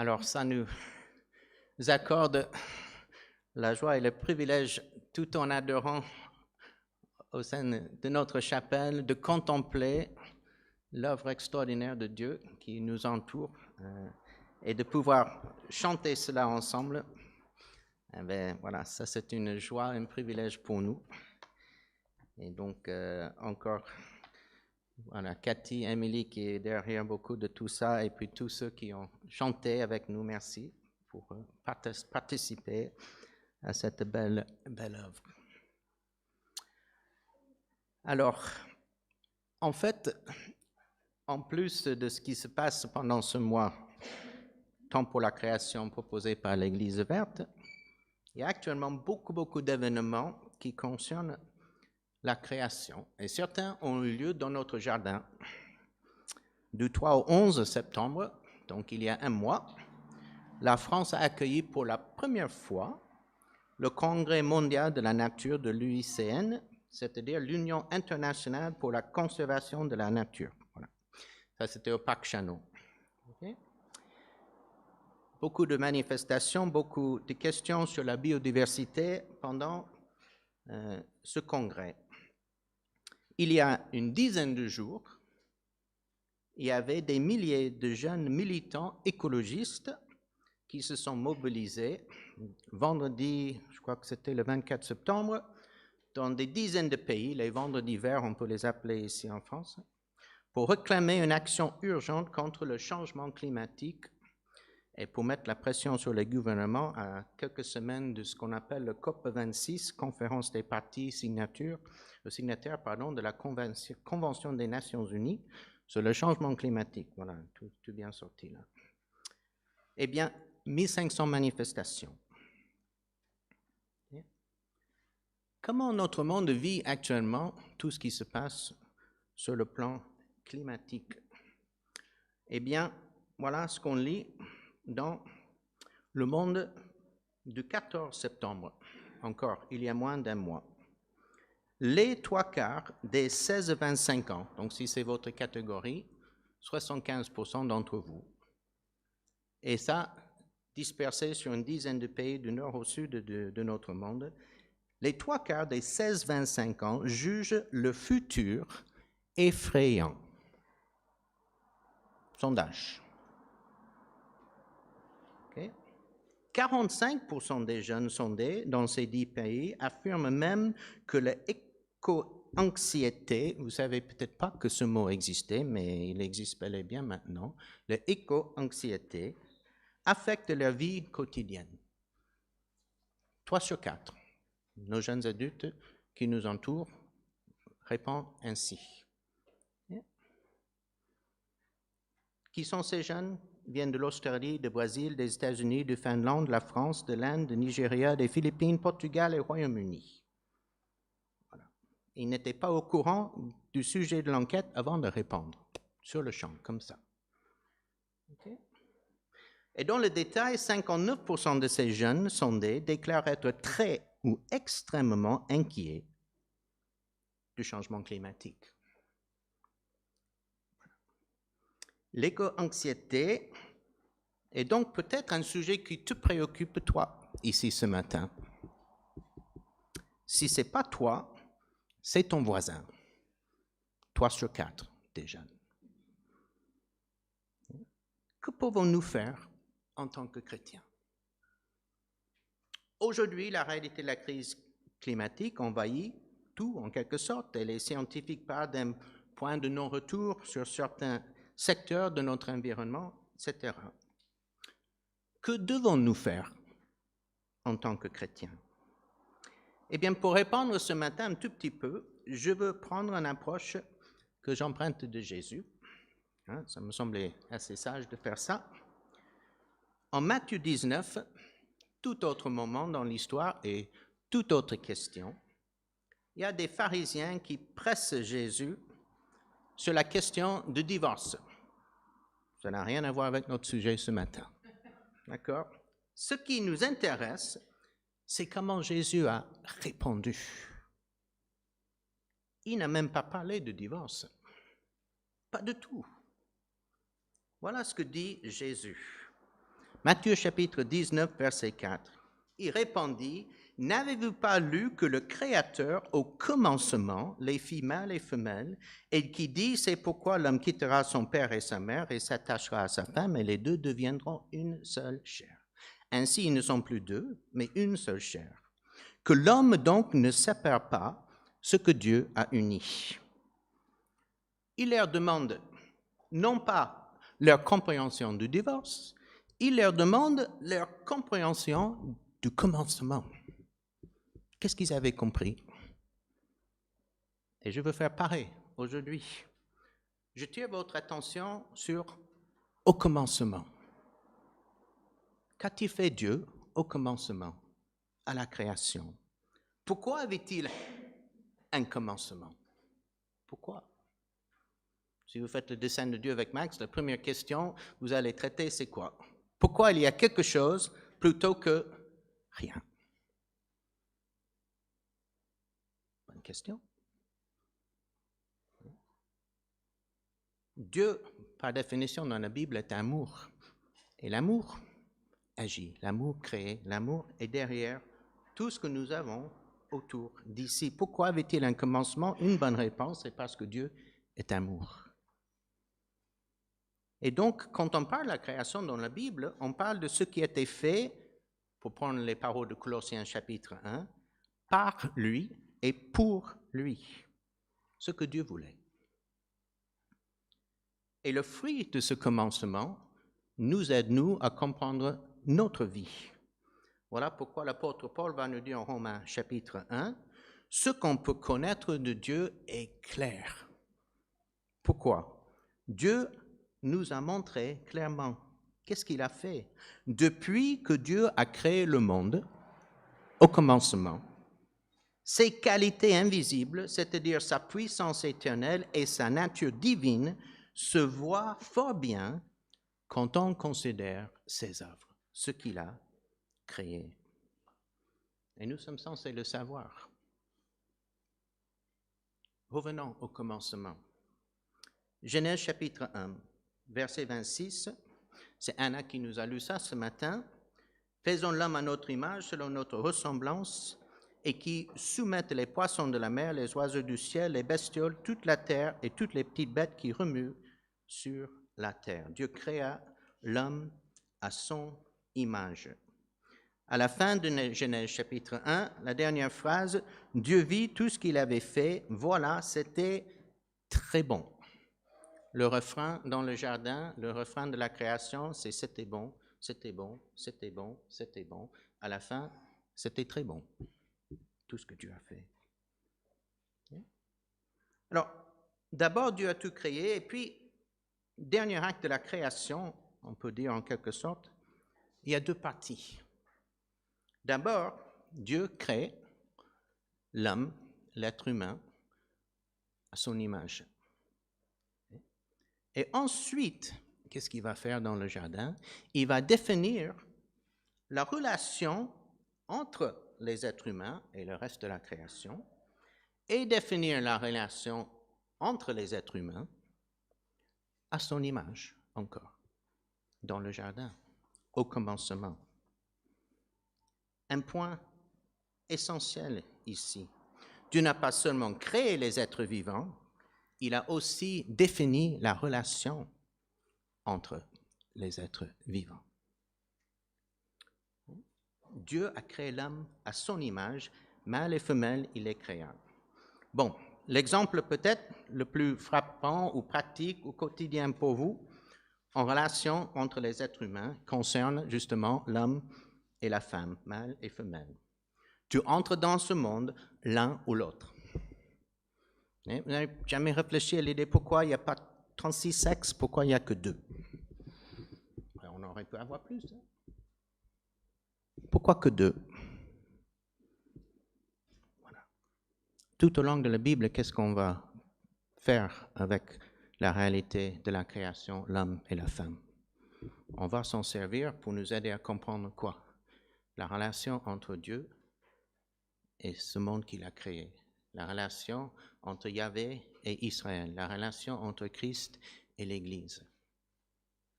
Alors ça nous accorde la joie et le privilège, tout en adorant au sein de notre chapelle, de contempler l'œuvre extraordinaire de Dieu qui nous entoure et de pouvoir chanter cela ensemble. Eh bien, voilà, ça c'est une joie, un privilège pour nous. Et donc, encore, voilà, Cathy, Emily qui est derrière beaucoup de tout ça, et puis tous ceux qui ont chanté avec nous, merci pour participer à cette belle œuvre. Alors, en fait, en plus de ce qui se passe pendant ce mois, tant pour la création proposée par l'Église verte, il y a actuellement beaucoup d'événements qui concernent la création. Et certains ont eu lieu dans notre jardin. Du 3 au 11 septembre, donc il y a un mois, la France a accueilli pour la première fois le Congrès mondial de la nature de l'UICN, c'est-à-dire l'Union internationale pour la conservation de la nature. Voilà. Ça, c'était au Parc Chanot. Okay. Beaucoup de manifestations, beaucoup de questions sur la biodiversité pendant ce congrès. Il y a une dizaine de jours, il y avait des milliers de jeunes militants écologistes qui se sont mobilisés vendredi, je crois que c'était le 24 septembre, dans des dizaines de pays, les vendredis verts, on peut les appeler ici en France, pour réclamer une action urgente contre le changement climatique et pour mettre la pression sur les gouvernements à quelques semaines de ce qu'on appelle le COP26, Conférence des parties signataires de la Convention des Nations Unies sur le changement climatique. Voilà, tout bien sorti là. Eh bien, 1500 manifestations. Comment notre monde vit actuellement tout ce qui se passe sur le plan climatique? Eh bien, voilà ce qu'on lit dans Le Monde du 14 septembre, encore, il y a moins d'un mois. Les 3/4 des 16-25 ans, donc si c'est votre catégorie, 75% d'entre vous, et ça, dispersé sur une dizaine de pays du nord au sud de notre monde, les 3/4 des 16-25 ans jugent le futur effrayant. Sondage. 45% des jeunes sondés dans ces 10 pays affirment même que l'éco-anxiété, vous ne savez peut-être pas que ce mot existait, mais il existe bel et bien maintenant, l'éco-anxiété affecte leur vie quotidienne. 3 sur 4, nos jeunes adultes qui nous entourent répondent ainsi. Qui sont ces jeunes? Viennent de l'Australie, du Brésil, des États-Unis, de Finlande, de la France, de l'Inde, du Nigeria, des Philippines, Portugal et Royaume-Uni. Voilà. Ils n'étaient pas au courant du sujet de l'enquête avant de répondre, sur le champ, comme ça. Okay. Et dans le détail, 59% de ces jeunes sondés déclarent être très ou extrêmement inquiets du changement climatique. L'éco-anxiété est donc peut-être un sujet qui te préoccupe, toi, ici ce matin. Si ce n'est pas toi, c'est ton voisin. 3 sur 4 des jeunes. Que pouvons-nous faire en tant que chrétiens? Aujourd'hui, la réalité de la crise climatique envahit tout, en quelque sorte, et les scientifiques parlent d'un point de non-retour sur certains secteurs de notre environnement, etc. Que devons-nous faire en tant que chrétiens? Eh bien, pour répondre ce matin un tout petit peu, je veux prendre une approche que j'emprunte de Jésus. Ça me semblait assez sage de faire ça. En Matthieu 19, tout autre moment dans l'histoire et toute autre question, il y a des pharisiens qui pressent Jésus sur la question du divorce. Ça n'a rien à voir avec notre sujet ce matin. D'accord? Ce qui nous intéresse, c'est comment Jésus a répondu. Il n'a même pas parlé de divorce. Pas du tout. Voilà ce que dit Jésus. Matthieu chapitre 19, verset 4. Il répondit, « N'avez-vous pas lu que le Créateur, au commencement, les fit mâles et femelles, et qui dit, c'est pourquoi l'homme quittera son père et sa mère et s'attachera à sa femme, et les deux deviendront une seule chair. Ainsi, ils ne sont plus deux, mais une seule chair. Que l'homme donc ne sépare pas ce que Dieu a uni. » Il leur demande non pas leur compréhension du divorce, il leur demande leur compréhension du commencement. Qu'est-ce qu'ils avaient compris? Et je veux faire pareil aujourd'hui. Je tire votre attention sur au commencement. Qu'a-t-il fait Dieu au commencement, à la création? Pourquoi avait-il un commencement? Pourquoi? Si vous faites le dessin de Dieu avec Max, la première question que vous allez traiter, c'est quoi? Pourquoi il y a quelque chose plutôt que rien? Bonne question. Dieu, par définition dans la Bible, est amour. Et l'amour agit, l'amour crée, l'amour est derrière tout ce que nous avons autour d'ici. Pourquoi avait-il un commencement? Une bonne réponse, c'est parce que Dieu est amour. Et donc, quand on parle de la création dans la Bible, on parle de ce qui a été fait, pour prendre les paroles de Colossiens chapitre 1, par lui et pour lui, ce que Dieu voulait. Et le fruit de ce commencement nous aide, nous, à comprendre notre vie. Voilà pourquoi l'apôtre Paul va nous dire en Romains chapitre 1, ce qu'on peut connaître de Dieu est clair. Pourquoi? Dieu nous a montré clairement qu'est-ce qu'il a fait. Depuis que Dieu a créé le monde, au commencement, ses qualités invisibles, c'est-à-dire sa puissance éternelle et sa nature divine, se voient fort bien quand on considère ses œuvres, ce qu'il a créé. Et nous sommes censés le savoir. Revenons au commencement. Genèse chapitre 1. Verset 26, c'est Anna qui nous a lu ça ce matin. « Faisons l'homme à notre image, selon notre ressemblance, et qui soumette les poissons de la mer, les oiseaux du ciel, les bestioles, toute la terre et toutes les petites bêtes qui remuent sur la terre. » Dieu créa l'homme à son image. À la fin de Genèse chapitre 1, la dernière phrase, « Dieu vit tout ce qu'il avait fait, voilà, c'était très bon. » Le refrain dans le jardin, le refrain de la création, c'est « c'était bon, c'était bon, c'était bon, c'était bon ». À la fin, c'était très bon, tout ce que Dieu a fait. Alors, d'abord, Dieu a tout créé, et puis, dernier acte de la création, on peut dire en quelque sorte, il y a deux parties. D'abord, Dieu crée l'homme, l'être humain, à son image. Et ensuite, qu'est-ce qu'il va faire dans le jardin? Il va définir la relation entre les êtres humains et le reste de la création et définir la relation entre les êtres humains à son image encore, dans le jardin, au commencement. Un point essentiel ici. Dieu n'a pas seulement créé les êtres vivants, il a aussi défini la relation entre les êtres vivants. Dieu a créé l'homme à son image, mâle et femelle, il les créa. Bon, l'exemple peut-être le plus frappant ou pratique ou quotidien pour vous, en relation entre les êtres humains, concerne justement l'homme et la femme, mâle et femelle. Tu entres dans ce monde l'un ou l'autre. Vous n'avez jamais réfléchi à l'idée pourquoi il n'y a pas 36 sexes, pourquoi il n'y a que 2? On aurait pu avoir plus. Hein? Pourquoi que 2? Voilà. Tout au long de la Bible, qu'est-ce qu'on va faire avec la réalité de la création, l'homme et la femme? On va s'en servir pour nous aider à comprendre quoi? La relation entre Dieu et ce monde qu'il a créé. La relation entre Yahvé et Israël, la relation entre Christ et l'Église.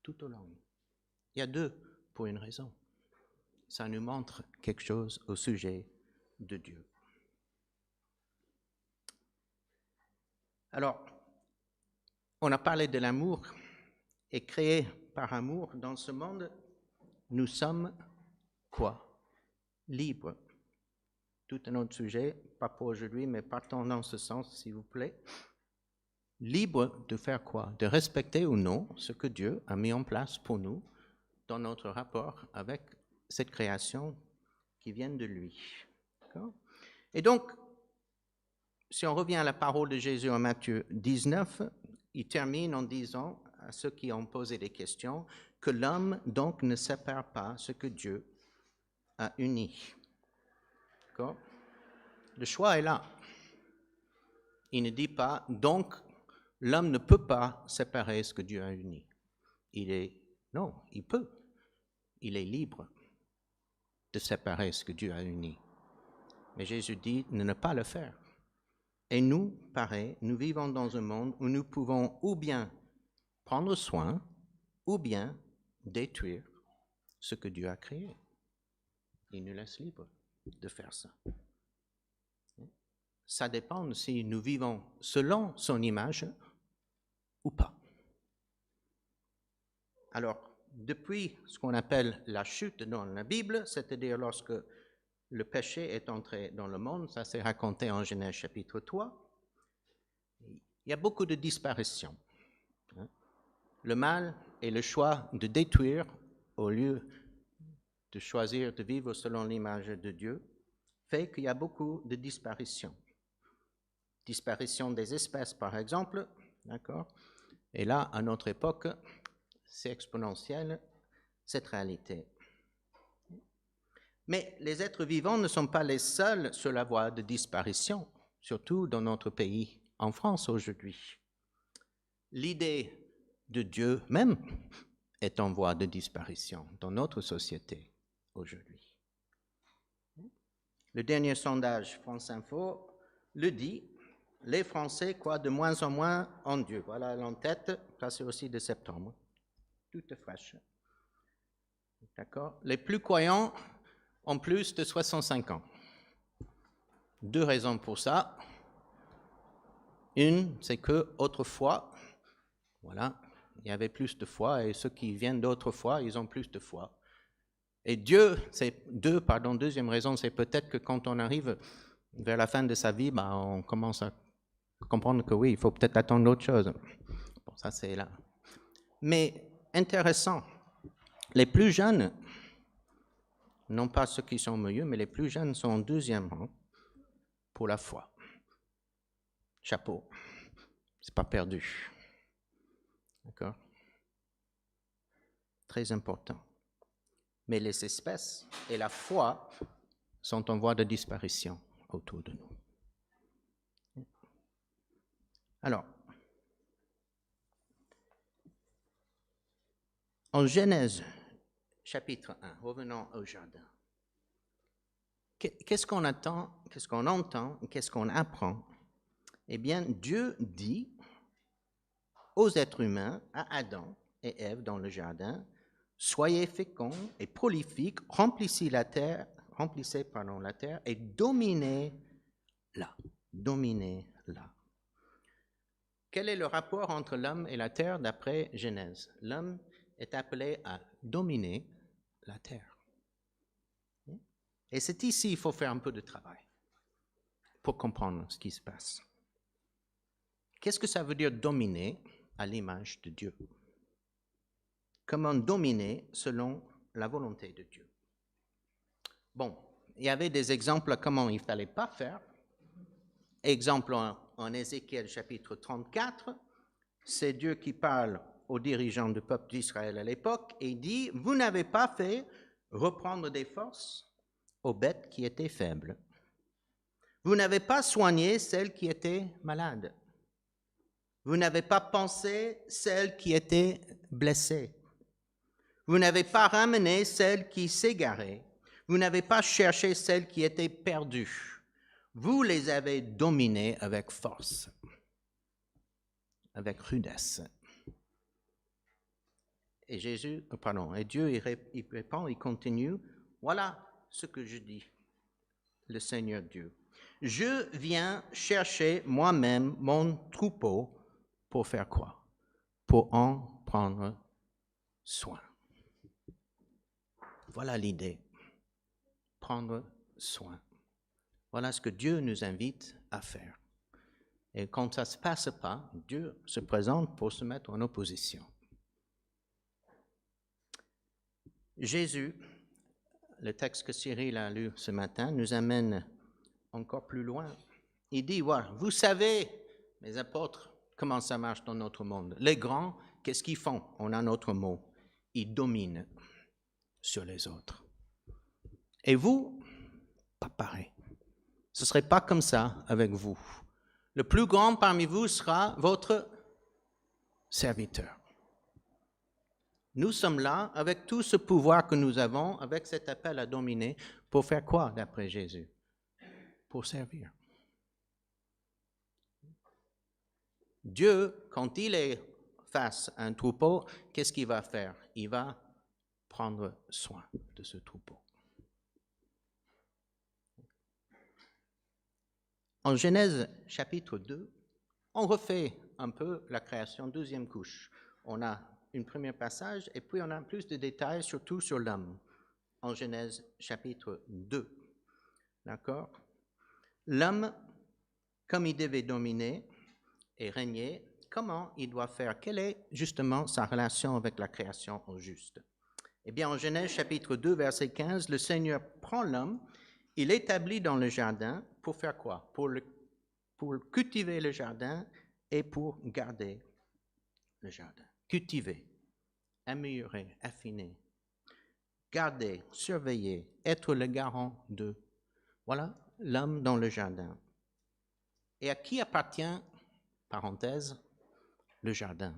Tout au long. Il y a deux pour une raison. Ça nous montre quelque chose au sujet de Dieu. Alors, on a parlé de l'amour, et créé par amour dans ce monde, nous sommes quoi? Libres. Tout un autre sujet, pas pour aujourd'hui, mais partons dans ce sens, s'il vous plaît. Libres de faire quoi? De respecter ou non ce que Dieu a mis en place pour nous dans notre rapport avec cette création qui vient de lui. D'accord? Et donc, si on revient à la parole de Jésus en Matthieu 19, il termine en disant à ceux qui ont posé des questions que l'homme donc ne sépare pas ce que Dieu a uni. D'accord? Le choix est là. Il ne dit pas donc l'homme ne peut pas séparer ce que Dieu a uni. Non, il peut. Il est libre de séparer ce que Dieu a uni. Mais Jésus dit de ne pas le faire. Et nous, pareil, nous vivons dans un monde où nous pouvons ou bien prendre soin, ou bien détruire ce que Dieu a créé. Il nous laisse libres de faire ça. Ça dépend si nous vivons selon son image ou pas. Alors, depuis ce qu'on appelle la chute dans la Bible, c'est-à-dire lorsque le péché est entré dans le monde, ça c'est raconté en Genèse chapitre 3, il y a beaucoup de disparitions. Le mal et le choix de détruire au lieu de choisir de vivre selon l'image de Dieu fait qu'il y a beaucoup de disparitions. Disparition des espèces, par exemple, d'accord? Et là, à notre époque, c'est exponentiel, cette réalité. Mais les êtres vivants ne sont pas les seuls sur la voie de disparition, surtout dans notre pays, en France aujourd'hui. L'idée de Dieu même est en voie de disparition dans notre société aujourd'hui. Le dernier sondage France Info le dit, les Français croient de moins en moins en Dieu. Voilà l'en-tête, ça c'est aussi de septembre, toute fraîche. D'accord? Les plus croyants ont plus de 65 ans. 2 raisons pour ça. Une, c'est que autrefois, voilà, il y avait plus de foi, et ceux qui viennent d'autrefois, ils ont plus de foi. Et deuxième raison, c'est peut-être que quand on arrive vers la fin de sa vie, on commence à comprendre que oui, il faut peut-être attendre autre chose. Bon, ça c'est là. Mais intéressant, les plus jeunes, non pas ceux qui sont mieux, mais les plus jeunes sont en 2e rang pour la foi. Chapeau, c'est pas perdu. D'accord? Très important. Mais les espèces et la foi sont en voie de disparition autour de nous. Alors, en Genèse, chapitre 1, revenons au jardin. Qu'est-ce qu'on attend, qu'est-ce qu'on entend, qu'est-ce qu'on apprend? Eh bien, Dieu dit aux êtres humains, à Adam et Ève dans le jardin, soyez féconds et prolifiques, remplissez la terre et dominez-la. Dominez-la. Quel est le rapport entre l'homme et la terre d'après Genèse? L'homme est appelé à dominer la terre. Et c'est ici qu'il faut faire un peu de travail pour comprendre ce qui se passe. Qu'est-ce que ça veut dire dominer à l'image de Dieu? Comment dominer selon la volonté de Dieu? Bon, il y avait des exemples à comment il ne fallait pas faire. Exemple en Ézéchiel chapitre 34, c'est Dieu qui parle aux dirigeants du peuple d'Israël à l'époque et dit, vous n'avez pas fait reprendre des forces aux bêtes qui étaient faibles. Vous n'avez pas soigné celles qui étaient malades. Vous n'avez pas pensé celles qui étaient blessées. Vous n'avez pas ramené celles qui s'égaraient. Vous n'avez pas cherché celles qui étaient perdues. Vous les avez dominées avec force, avec rudesse. Et Dieu il répond, il continue, voilà ce que je dis, le Seigneur Dieu. Je viens chercher moi-même mon troupeau pour faire quoi? Pour en prendre soin. Voilà l'idée. Prendre soin. Voilà ce que Dieu nous invite à faire. Et quand ça ne se passe pas, Dieu se présente pour se mettre en opposition. Jésus, le texte que Cyril a lu ce matin, nous amène encore plus loin. Il dit, voilà, vous savez, mes apôtres, comment ça marche dans notre monde. Les grands, qu'est-ce qu'ils font? On a notre mot. Ils dominent sur les autres. Et vous, pas pareil. Ce ne serait pas comme ça avec vous. Le plus grand parmi vous sera votre serviteur. Nous sommes là avec tout ce pouvoir que nous avons, avec cet appel à dominer, pour faire quoi d'après Jésus? Pour servir. Dieu, quand il est face à un troupeau, qu'est-ce qu'il va faire? Il va prendre soin de ce troupeau. En Genèse chapitre 2, on refait un peu la création, deuxième couche. On a un premier passage et puis on a plus de détails, surtout sur l'homme, en Genèse chapitre 2. D'accord? L'homme, comme il devait dominer et régner, comment il doit faire? Quelle est justement sa relation avec la création au juste? Eh bien, en Genèse chapitre 2, verset 15, le Seigneur prend l'homme, il l'établit dans le jardin pour faire quoi? Pour cultiver le jardin et pour garder le jardin. Cultiver, améliorer, affiner, garder, surveiller, être le garant de. Voilà l'homme dans le jardin. Et à qui appartient, parenthèse, le jardin?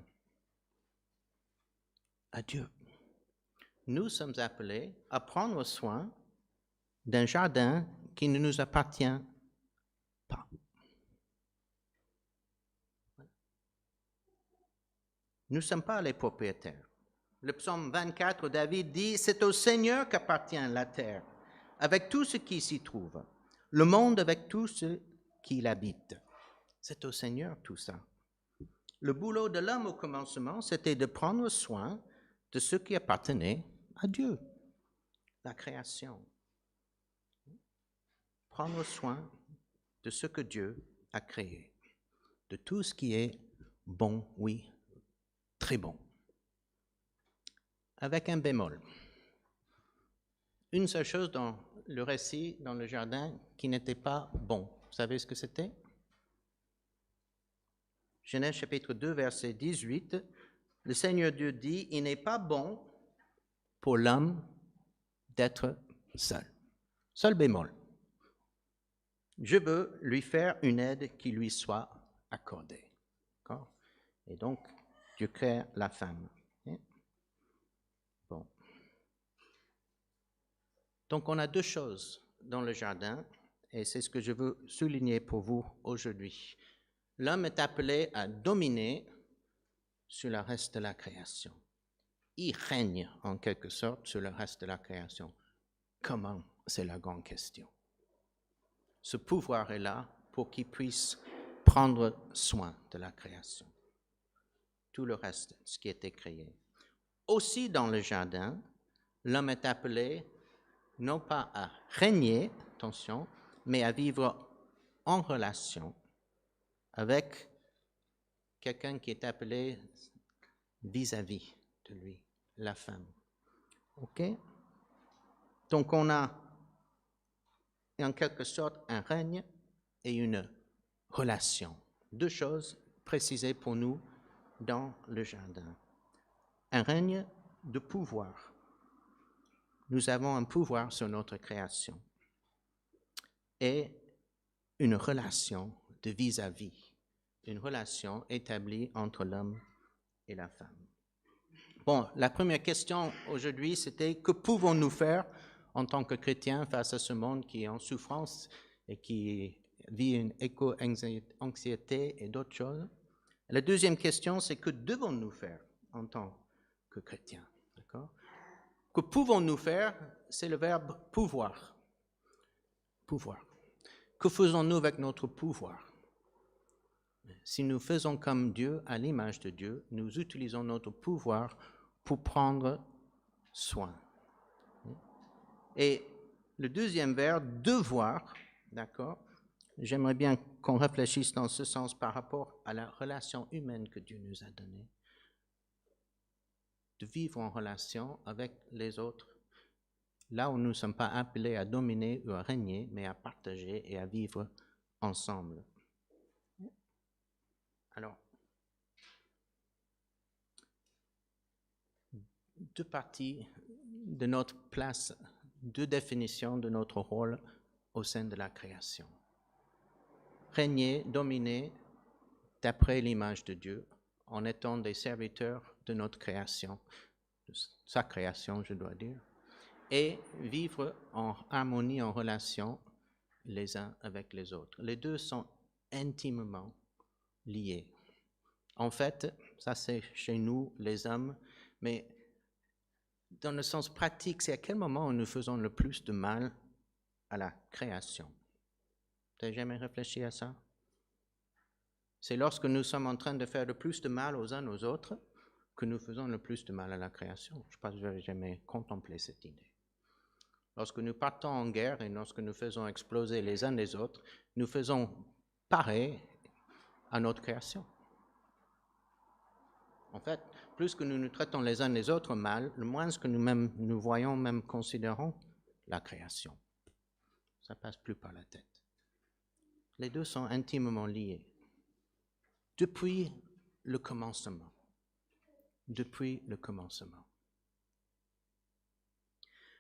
À Dieu. Nous sommes appelés à prendre soin d'un jardin qui ne nous appartient pas. Nous ne sommes pas les propriétaires. Le psaume 24, David dit, « C'est au Seigneur qu'appartient la terre, avec tout ce qui s'y trouve, le monde avec tout ce qui l'habite. » C'est au Seigneur tout ça. Le boulot de l'homme au commencement, c'était de prendre soin de ce qui appartenait à Dieu, la création. Prendre soin de ce que Dieu a créé, de tout ce qui est bon, oui, très bon. Avec un bémol. Une seule chose dans le récit, dans le jardin, qui n'était pas bon. Vous savez ce que c'était? Genèse chapitre 2, verset 18. Le Seigneur Dieu dit, « Il n'est pas bon pour l'homme d'être seul. » Seul bémol. Je veux lui faire une aide qui lui soit accordée. D'accord? Et donc, Dieu crée la femme. Bon. Donc, on a deux choses dans le jardin, et c'est ce que je veux souligner pour vous aujourd'hui. L'homme est appelé à dominer sur le reste de la création. Il règne, en quelque sorte, sur le reste de la création. Comment? C'est la grande question. Ce pouvoir est là pour qu'il puisse prendre soin de la création. Tout le reste, ce qui a été créé. Aussi dans le jardin, l'homme est appelé non pas à régner, attention, mais à vivre en relation avec quelqu'un qui est appelé vis-à-vis de lui, la femme. OK? Donc on a en quelque sorte un règne et une relation. Deux choses précisées pour nous dans le jardin. Un règne de pouvoir. Nous avons un pouvoir sur notre création. Et une relation de vis-à-vis. Une relation établie entre l'homme et la femme. Bon, la première question aujourd'hui, c'était que pouvons-nous faire en tant que chrétiens face à ce monde qui est en souffrance et qui vit une éco-anxiété et d'autres choses? La deuxième question, c'est que devons-nous faire en tant que chrétiens. D'accord? Que pouvons-nous faire? C'est le verbe pouvoir. Pouvoir. Que faisons-nous avec notre pouvoir? Si nous faisons comme Dieu, à l'image de Dieu, nous utilisons notre pouvoir pour prendre soin. Et le deuxième verbe, devoir, d'accord? J'aimerais bien qu'on réfléchisse dans ce sens par rapport à la relation humaine que Dieu nous a donnée. De vivre en relation avec les autres, là où nous ne sommes pas appelés à dominer ou à régner, mais à partager et à vivre ensemble. Alors, deux parties de notre place, deux définitions de notre rôle au sein de la création. Régner, dominer d'après l'image de Dieu, en étant des serviteurs de notre création, de sa création, je dois dire, et vivre en harmonie, en relation les uns avec les autres. Les deux sont intimement liés. En fait, ça c'est chez nous, les hommes, mais dans le sens pratique, c'est à quel moment nous faisons le plus de mal à la création? Tu n'as jamais réfléchi à ça? C'est lorsque nous sommes en train de faire le plus de mal aux uns aux autres que nous faisons le plus de mal à la création. Je pense que je n'ai jamais contemplé cette idée. Lorsque nous partons en guerre et lorsque nous faisons exploser les uns les autres, nous faisons pareil à notre création. En fait, plus que nous nous traitons les uns les autres mal, le moins que nous voyons, même considérons la création. Ça ne passe plus par la tête. Les deux sont intimement liés. Depuis le commencement. Depuis le commencement.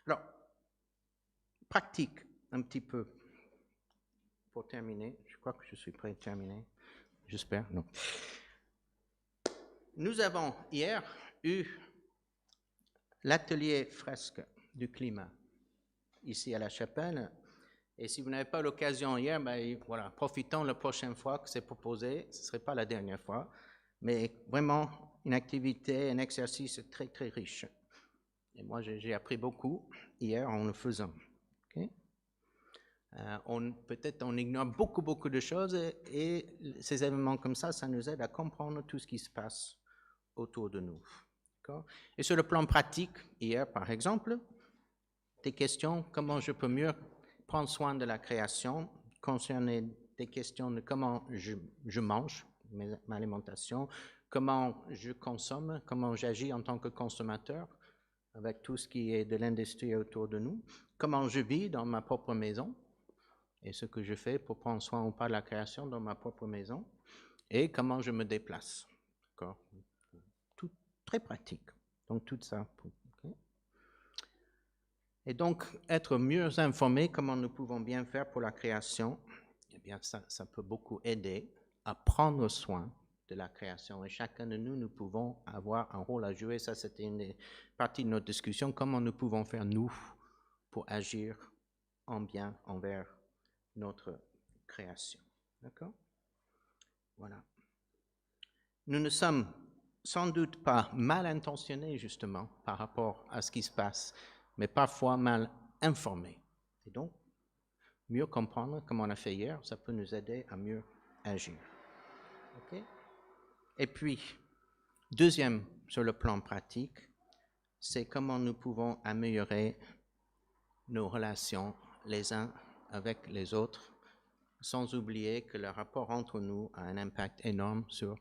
Alors, pratique un petit peu pour terminer. Je crois que je suis prêt à terminer. J'espère, non. Nous avons hier eu l'atelier fresque du climat ici à la chapelle. Et si vous n'avez pas l'occasion hier, ben voilà, profitons la prochaine fois que c'est proposé. Ce ne serait pas la dernière fois. Mais vraiment, une activité, un exercice très, très riche. Et moi, j'ai appris beaucoup hier en le faisant. Okay? Peut-être on ignore beaucoup de choses et ces événements comme ça nous aide à comprendre tout ce qui se passe autour de nous. Et sur le plan pratique, hier par exemple, des questions, comment je peux mieux prendre soin de la création, concerner des questions de comment je mange, ma alimentation, comment je consomme, comment j'agis en tant que consommateur avec tout ce qui est de l'industrie autour de nous, comment je vis dans ma propre maison et ce que je fais pour prendre soin ou pas de la création dans ma propre maison et comment je me déplace. D'accord? Tout très pratique. Donc tout ça. Okay? Et donc être mieux informé comment nous pouvons bien faire pour la création, eh bien ça peut beaucoup aider à prendre soin de la création. Et chacun de nous pouvons avoir un rôle à jouer. Ça, c'était une partie de notre discussion. Comment nous pouvons faire, nous, pour agir en bien envers notre création. D'accord? Voilà. Nous ne sommes sans doute pas mal intentionnés, justement, par rapport à ce qui se passe, mais parfois mal informés. Et donc, mieux comprendre, comme on a fait hier, ça peut nous aider à mieux agir. Okay? Et puis, deuxième sur le plan pratique, c'est comment nous pouvons améliorer nos relations les uns avec les autres, sans oublier que le rapport entre nous a un impact énorme sur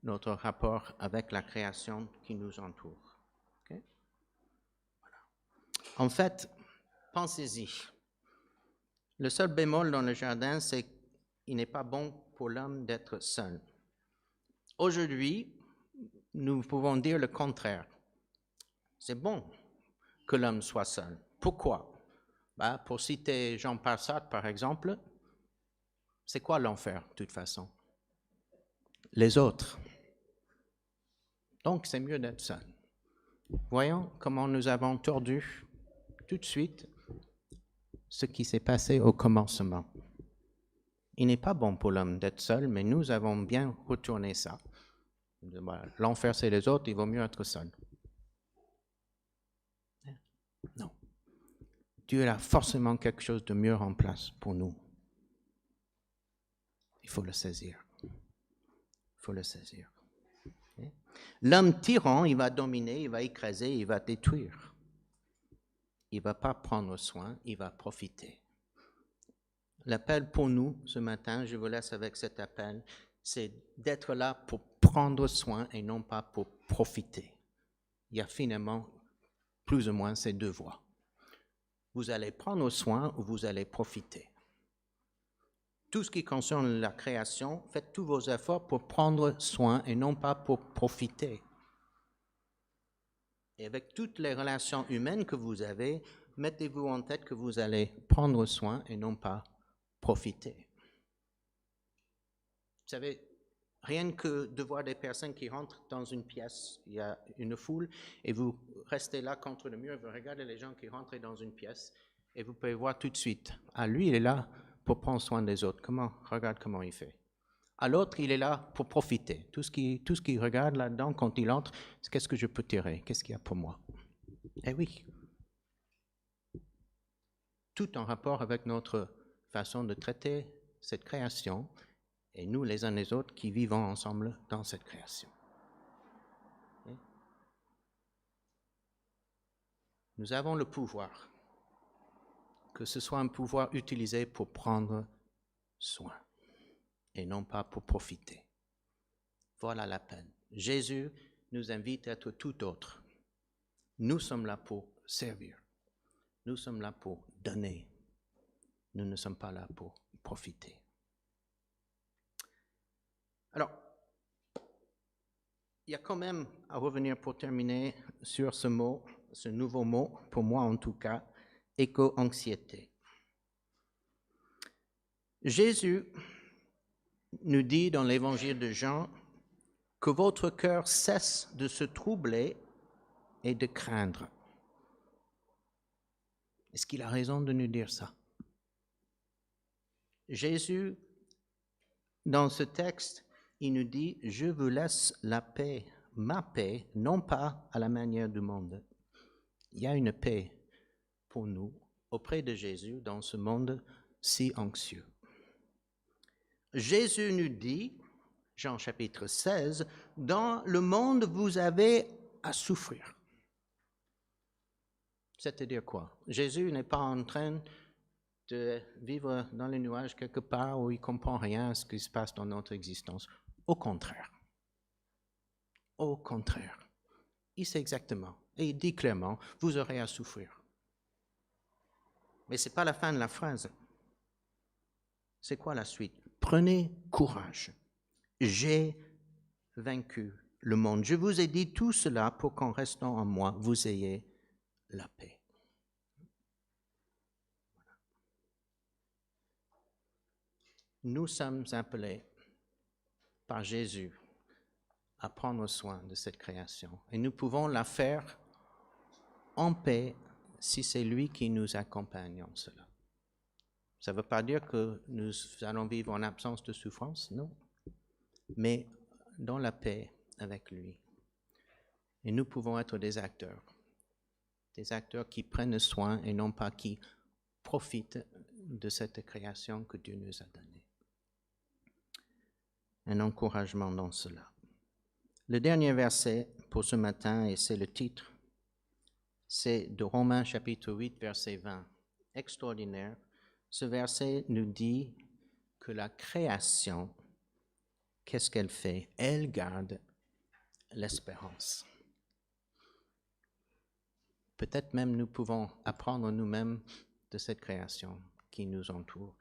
notre rapport avec la création qui nous entoure. Okay? Voilà. En fait, pensez-y. Le seul bémol dans le jardin, c'est qu'il n'est pas bon pour l'homme d'être seul. Aujourd'hui, nous pouvons dire le contraire. C'est bon que l'homme soit seul. Pourquoi? Pour citer Jean-Paul Sartre, par exemple, c'est quoi l'enfer, de toute façon? Les autres. Donc, c'est mieux d'être seul. Voyons comment nous avons tordu tout de suite ce qui s'est passé au commencement. Il n'est pas bon pour l'homme d'être seul, mais nous avons bien retourné ça. Voilà. L'enfer, c'est les autres, il vaut mieux être seul. Dieu a forcément quelque chose de mieux en place pour nous. Il faut le saisir. Il faut le saisir. L'homme tyran, il va dominer, il va écraser, il va détruire. Il ne va pas prendre soin, il va profiter. L'appel pour nous ce matin, je vous laisse avec cet appel, c'est d'être là pour prendre soin et non pas pour profiter. Il y a finalement plus ou moins ces deux voies. Vous allez prendre soin ou vous allez profiter. Tout ce qui concerne la création, faites tous vos efforts pour prendre soin et non pas pour profiter. Et avec toutes les relations humaines que vous avez, mettez-vous en tête que vous allez prendre soin et non pas profiter. Vous savez, rien que de voir des personnes qui rentrent dans une pièce, il y a une foule, et vous restez là contre le mur, vous regardez les gens qui rentrent dans une pièce, et vous pouvez voir tout de suite, ah, lui, il est là pour prendre soin des autres. Regarde comment il fait. À l'autre, il est là pour profiter. Tout ce qu'il regarde là-dedans, quand il entre, c'est qu'est-ce que je peux tirer? Qu'est-ce qu'il y a pour moi? Eh oui. Tout en rapport avec notre façon de traiter cette création et nous, les uns les autres, qui vivons ensemble dans cette création. Nous avons le pouvoir, que ce soit un pouvoir utilisé pour prendre soin et non pas pour profiter. Voilà la peine. Jésus nous invite à être tout autre. Nous sommes là pour servir. Nous sommes là pour donner. Nous ne sommes pas là pour profiter. Alors, il y a quand même à revenir pour terminer sur ce mot, ce nouveau mot, pour moi en tout cas, éco-anxiété. Jésus nous dit dans l'évangile de Jean que votre cœur cesse de se troubler et de craindre. Est-ce qu'il a raison de nous dire ça? Jésus, dans ce texte, il nous dit « Je vous laisse la paix, ma paix, non pas à la manière du monde. » Il y a une paix pour nous auprès de Jésus dans ce monde si anxieux. Jésus nous dit, Jean chapitre 16, « Dans le monde, vous avez à souffrir. » C'est-à-dire quoi? Jésus n'est pas en train de vivre dans les nuages quelque part où il ne comprend rien à ce qui se passe dans notre existence. Au contraire. Au contraire. Il sait exactement. Et il dit clairement, vous aurez à souffrir. Mais ce n'est pas la fin de la phrase. C'est quoi la suite? Prenez courage. J'ai vaincu le monde. Je vous ai dit tout cela pour qu'en restant en moi, vous ayez la paix. Nous sommes appelés par Jésus à prendre soin de cette création. Et nous pouvons la faire en paix si c'est lui qui nous accompagne en cela. Ça ne veut pas dire que nous allons vivre en absence de souffrance, non. Mais dans la paix avec lui. Et nous pouvons être des acteurs qui prennent soin et non pas qui profitent de cette création que Dieu nous a donnée. Un encouragement dans cela. Le dernier verset pour ce matin, et c'est le titre, c'est de Romains chapitre 8, verset 20. Extraordinaire. Ce verset nous dit que la création, qu'est-ce qu'elle fait? Elle garde l'espérance. Peut-être même nous pouvons apprendre nous-mêmes de cette création qui nous entoure,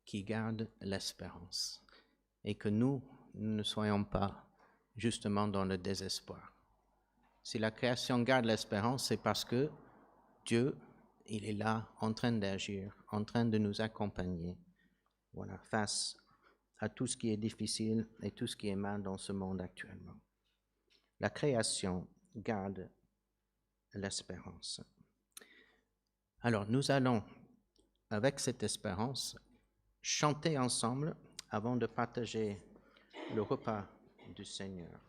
qui garde l'espérance. Et que nous ne soyons pas justement dans le désespoir. Si la création garde l'espérance, c'est parce que Dieu, il est là en train d'agir, en train de nous accompagner, voilà, face à tout ce qui est difficile et tout ce qui est mal dans ce monde actuellement. La création garde l'espérance. Alors nous allons, avec cette espérance, chanter ensemble avant de partager le repas du Seigneur.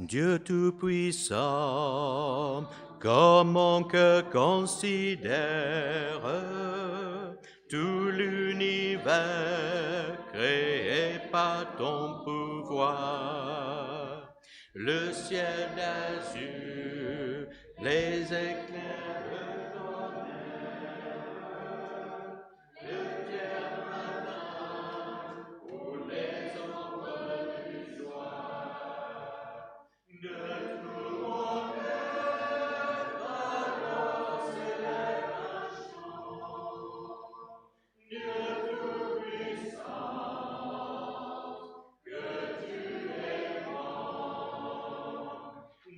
Dieu Tout-Puissant, comme mon cœur considère tout l'univers créé par ton pouvoir, le ciel d'azur, les éclairs de tonnerre, le tiers matin ou les ombres du soir, de tout mon cœur, alors s'élève un chant. Dieu Tout-Puissant, que tu es grand.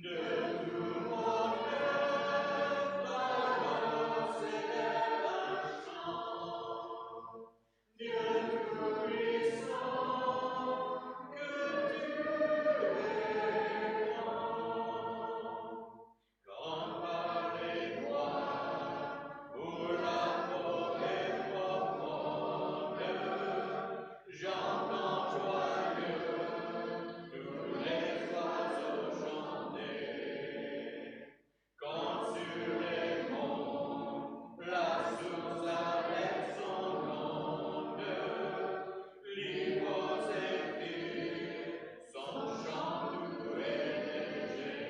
De tout mon cœur, alors s'élève un chant. Dieu Tout-Puissant, que tu es grand. Quand par les bois ou la forêt profonde, j'entends joyeux tous les oiseaux chanter. Quand sur les monts, la source avec son onde livre aux zéphyrs son chant doux et léger.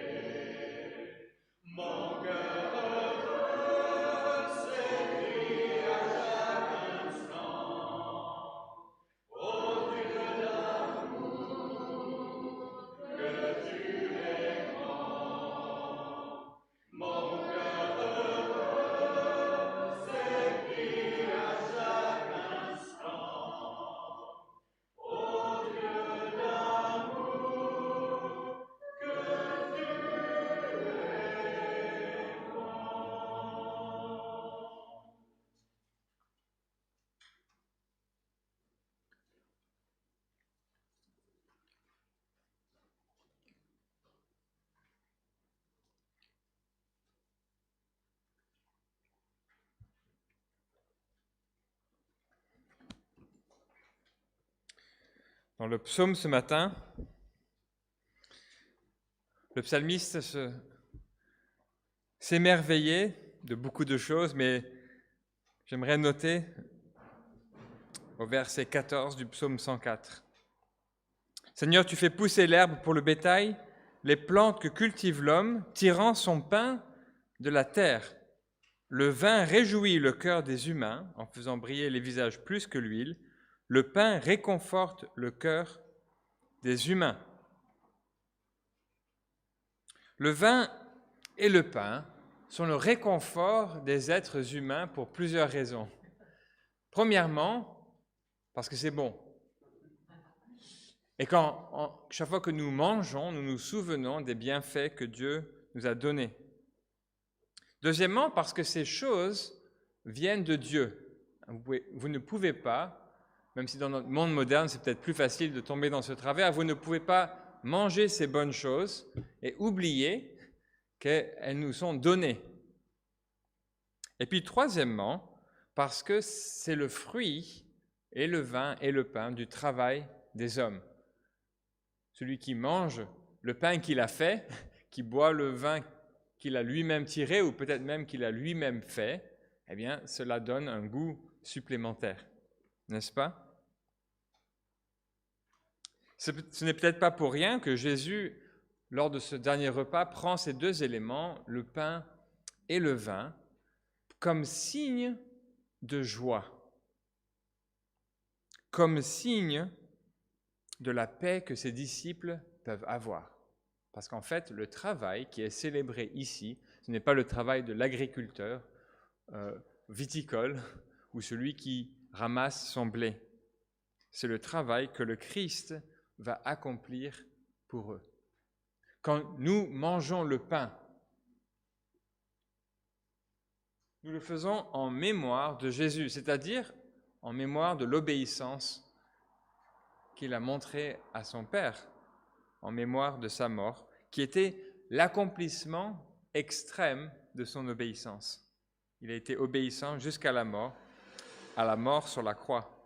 Mon cœur heureux s'écrie à chaque instant: ô Dieu d'amour, que tu es grand. Mon cœur heureux s'écrie à chaque instant: ô Dieu d'amour, que tu es Dans le psaume ce matin, le psalmiste s'émerveillait de beaucoup de choses, mais j'aimerais noter au verset 14 du psaume 104. Seigneur, tu fais pousser l'herbe pour le bétail, les plantes que cultive l'homme, tirant son pain de la terre. Le vin réjouit le cœur des humains en faisant briller les visages plus que l'huile. Le pain réconforte le cœur des humains. Le vin et le pain sont le réconfort des êtres humains pour plusieurs raisons. Premièrement, parce que c'est bon. Et chaque fois que nous mangeons, nous nous souvenons des bienfaits que Dieu nous a donnés. Deuxièmement, parce que ces choses viennent de Dieu. Vous ne pouvez pas, même si dans notre monde moderne, c'est peut-être plus facile de tomber dans ce travers, vous ne pouvez pas manger ces bonnes choses et oublier qu'elles nous sont données. Et puis troisièmement, parce que c'est le fruit, et le vin et le pain, du travail des hommes. Celui qui mange le pain qu'il a fait, qui boit le vin qu'il a lui-même tiré, ou peut-être même qu'il a lui-même fait, eh bien, cela donne un goût supplémentaire. N'est-ce pas? Ce n'est peut-être pas pour rien que Jésus, lors de ce dernier repas, prend ces deux éléments, le pain et le vin, comme signe de joie, comme signe de la paix que ses disciples peuvent avoir. Parce qu'en fait, le travail qui est célébré ici, ce n'est pas le travail de l'agriculteur viticole ou celui qui ramasse son blé. C'est le travail que le Christ va accomplir pour eux. Quand nous mangeons le pain, nous le faisons en mémoire de Jésus, c'est-à-dire en mémoire de l'obéissance qu'il a montrée à son Père, en mémoire de sa mort, qui était l'accomplissement extrême de son obéissance. Il a été obéissant jusqu'à la mort sur la croix.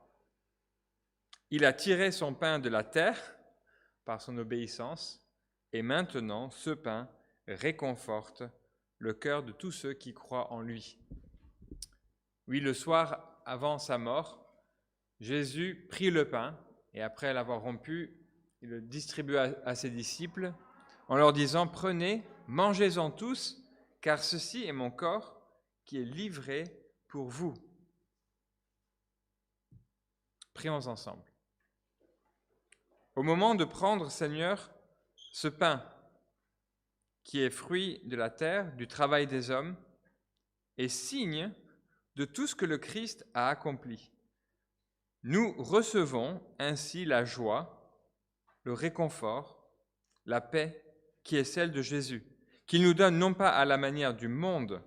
Il a tiré son pain de la terre par son obéissance Et maintenant, ce pain réconforte le cœur de tous ceux qui croient en lui. » Oui, le soir avant sa mort, Jésus prit le pain et après l'avoir rompu, il le distribua à ses disciples en leur disant « Prenez, mangez-en tous, car ceci est mon corps qui est livré pour vous. » Prions ensemble. Au moment de prendre, Seigneur, ce pain qui est fruit de la terre, du travail des hommes, et signe de tout ce que le Christ a accompli, nous recevons ainsi la joie, le réconfort, la paix qui est celle de Jésus, qu'il nous donne non pas à la manière du monde,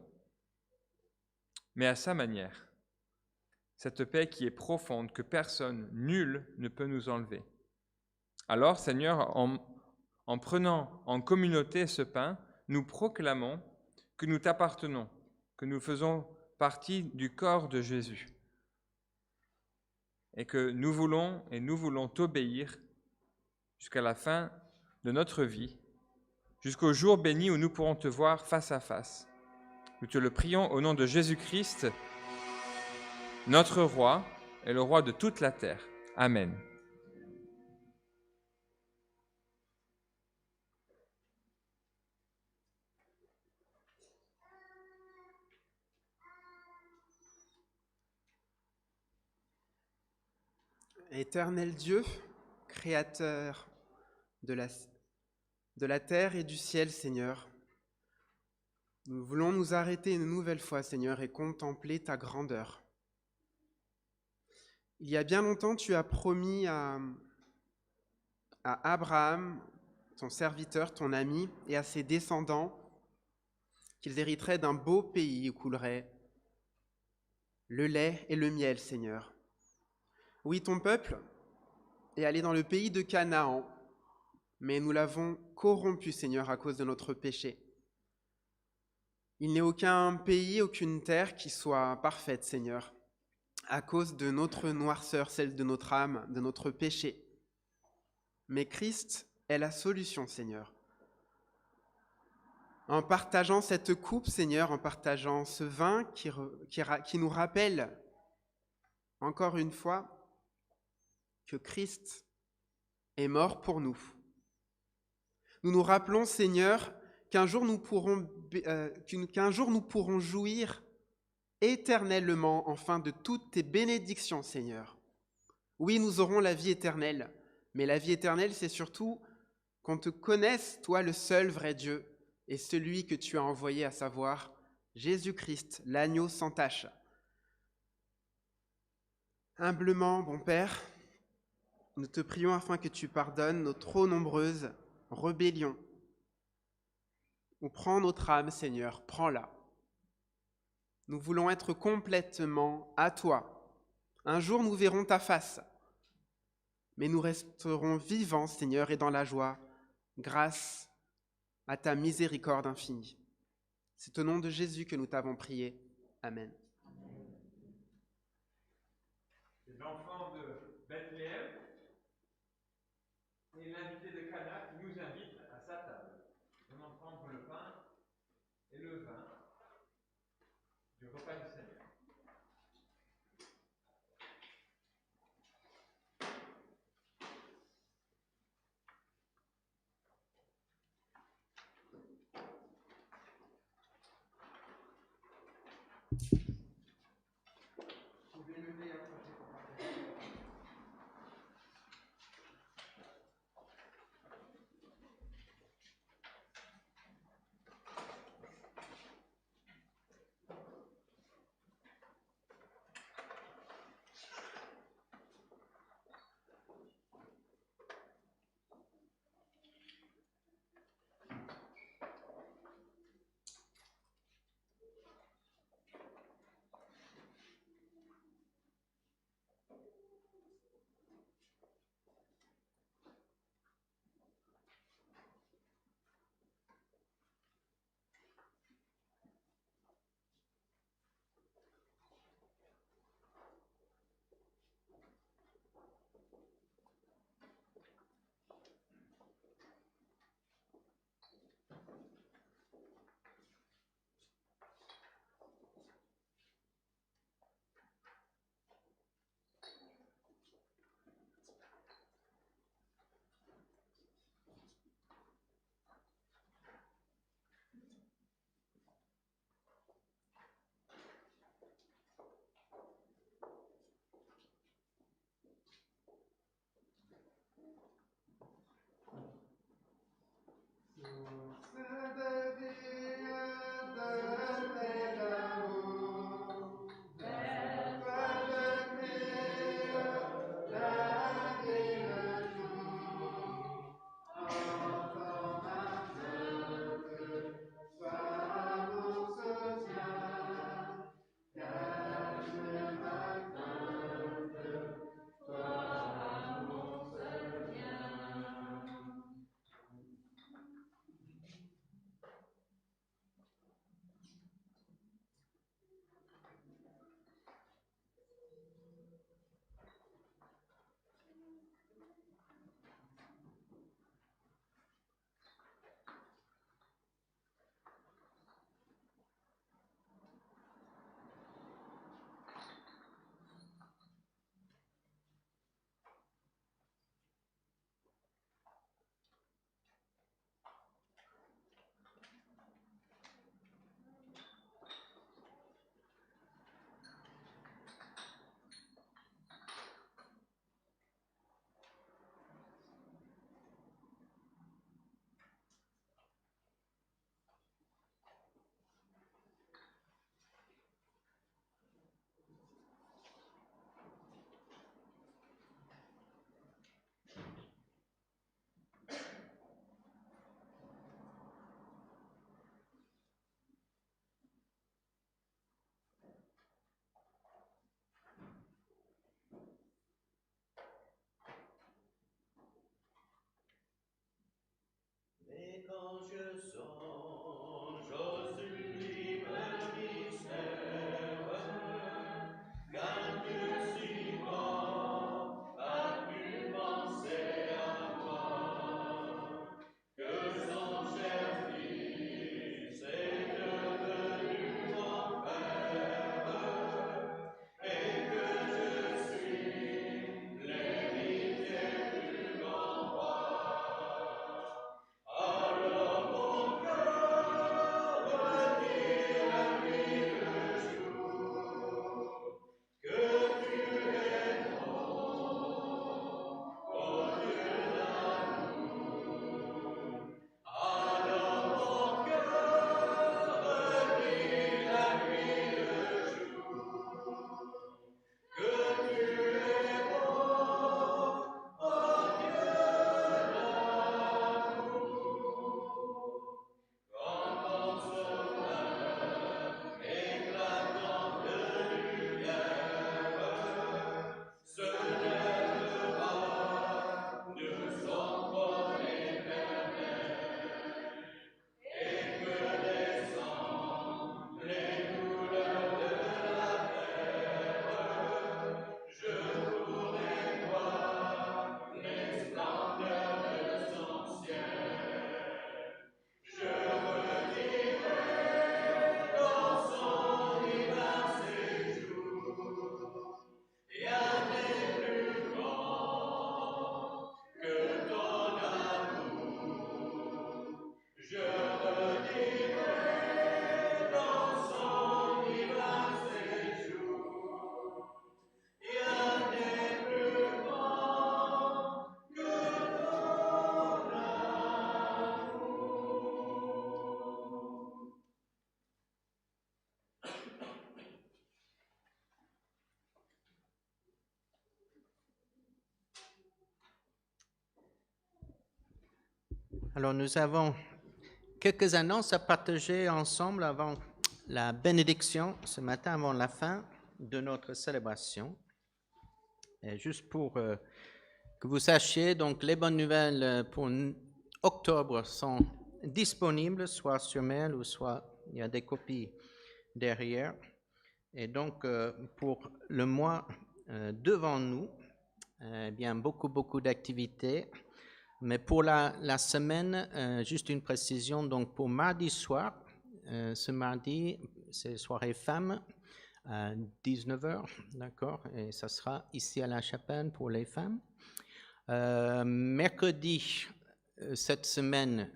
mais à sa manière. Cette paix qui est profonde, que personne, nul ne peut nous enlever. Alors, Seigneur, en prenant en communauté ce pain, nous proclamons que nous t'appartenons, que nous faisons partie du corps de Jésus et que nous voulons t'obéir jusqu'à la fin de notre vie, jusqu'au jour béni où nous pourrons te voir face à face. Nous te le prions au nom de Jésus-Christ, notre roi et le roi de toute la terre. Amen. Éternel Dieu, Créateur de la terre et du ciel, Seigneur, nous voulons nous arrêter une nouvelle fois, Seigneur, et contempler ta grandeur. Il y a bien longtemps, tu as promis à Abraham, ton serviteur, ton ami, et à ses descendants, qu'ils hériteraient d'un beau pays où coulerait le lait et le miel, Seigneur. Oui, ton peuple est allé dans le pays de Canaan, mais nous l'avons corrompu, Seigneur, à cause de notre péché. Il n'est aucun pays, aucune terre qui soit parfaite, Seigneur, à cause de notre noirceur, celle de notre âme, de notre péché. Mais Christ est la solution, Seigneur. En partageant cette coupe, Seigneur, en partageant ce vin qui nous rappelle, encore une fois, que Christ est mort pour nous. Nous nous rappelons, Seigneur, qu'un jour nous pourrons jouir éternellement, enfin, de toutes tes bénédictions, Seigneur. Oui, nous aurons la vie éternelle, mais la vie éternelle, c'est surtout qu'on te connaisse, toi, le seul vrai Dieu, et celui que tu as envoyé, à savoir Jésus-Christ, l'agneau sans tache. Humblement, bon Père, nous te prions afin que tu pardonnes nos trop nombreuses rébellions. Ou prends notre âme, Seigneur, prends-la. Nous voulons être complètement à toi. Un jour, nous verrons ta face, mais nous resterons vivants, Seigneur, et dans la joie, grâce à ta miséricorde infinie. C'est au nom de Jésus que nous t'avons prié. Amen. L'enfant de Bethléem et l'invité de Cana qui nous invite à sa table. Nous allons prendre le pain et le vin du repas du Seigneur. Alors, nous avons quelques annonces à partager ensemble avant la bénédiction ce matin, avant la fin de notre célébration. Et juste pour que vous sachiez, donc les bonnes nouvelles pour octobre sont disponibles, soit sur mail ou soit il y a des copies derrière. Et donc, pour le mois devant nous, bien beaucoup d'activités. Mais pour la semaine, juste une précision, donc pour mardi soir, ce mardi, c'est soirée femmes à 19h, d'accord, et ça sera ici à la chapelle pour les femmes. Mercredi, cette semaine,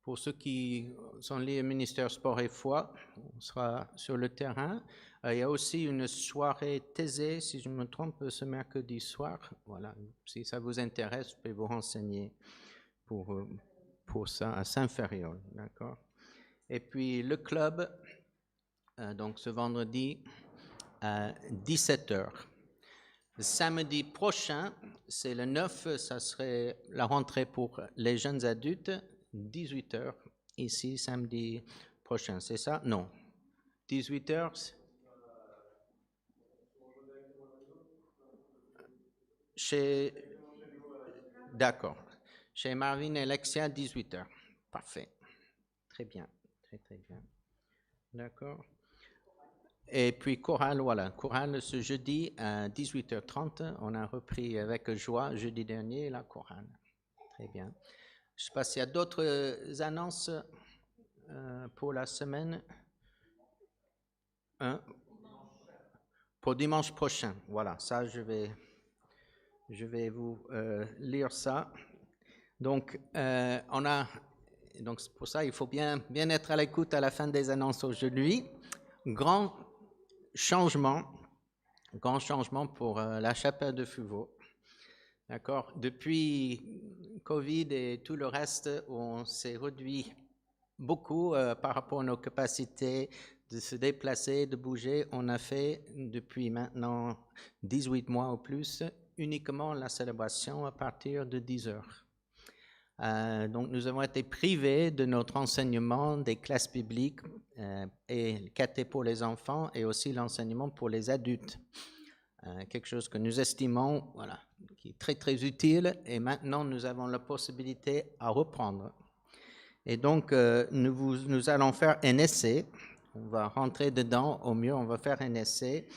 pour ceux qui sont liés au ministère Sport et Foi, on sera sur le terrain. Il y a aussi une soirée thésée, si je me trompe, ce mercredi soir. Voilà, si ça vous intéresse, je peux vous renseigner pour ça à Saint-Ferréol, d'accord. Et puis le club, donc ce vendredi à 17h. Samedi prochain, c'est le 9, ça serait la rentrée pour les jeunes adultes, 18h, ici, samedi prochain, c'est ça? Non. 18h, d'accord. Chez Marvin et Alexia, 18h. Parfait. Très bien. Très bien. D'accord. Et puis chorale, voilà. Chorale ce jeudi à 18h30. On a repris avec joie jeudi dernier la chorale. Très bien. Je ne sais pas s'il y a d'autres annonces pour la semaine. Pour dimanche prochain. Voilà, ça je vais vous lire ça. Donc, donc pour ça, il faut bien être à l'écoute à la fin des annonces aujourd'hui. Grand changement pour la chapelle de Fuveau. D'accord. Depuis Covid et tout le reste, on s'est réduit beaucoup par rapport à nos capacités de se déplacer, de bouger. On a fait depuis maintenant 18 mois ou plus uniquement la célébration à partir de 10h. Donc nous avons été privés de notre enseignement des classes bibliques et le caté pour les enfants et aussi l'enseignement pour les adultes. Quelque chose que nous estimons, voilà, qui est très utile, et maintenant nous avons la possibilité à reprendre. Et donc, nous allons faire un essai. On va rentrer dedans au mieux, on va faire un essai.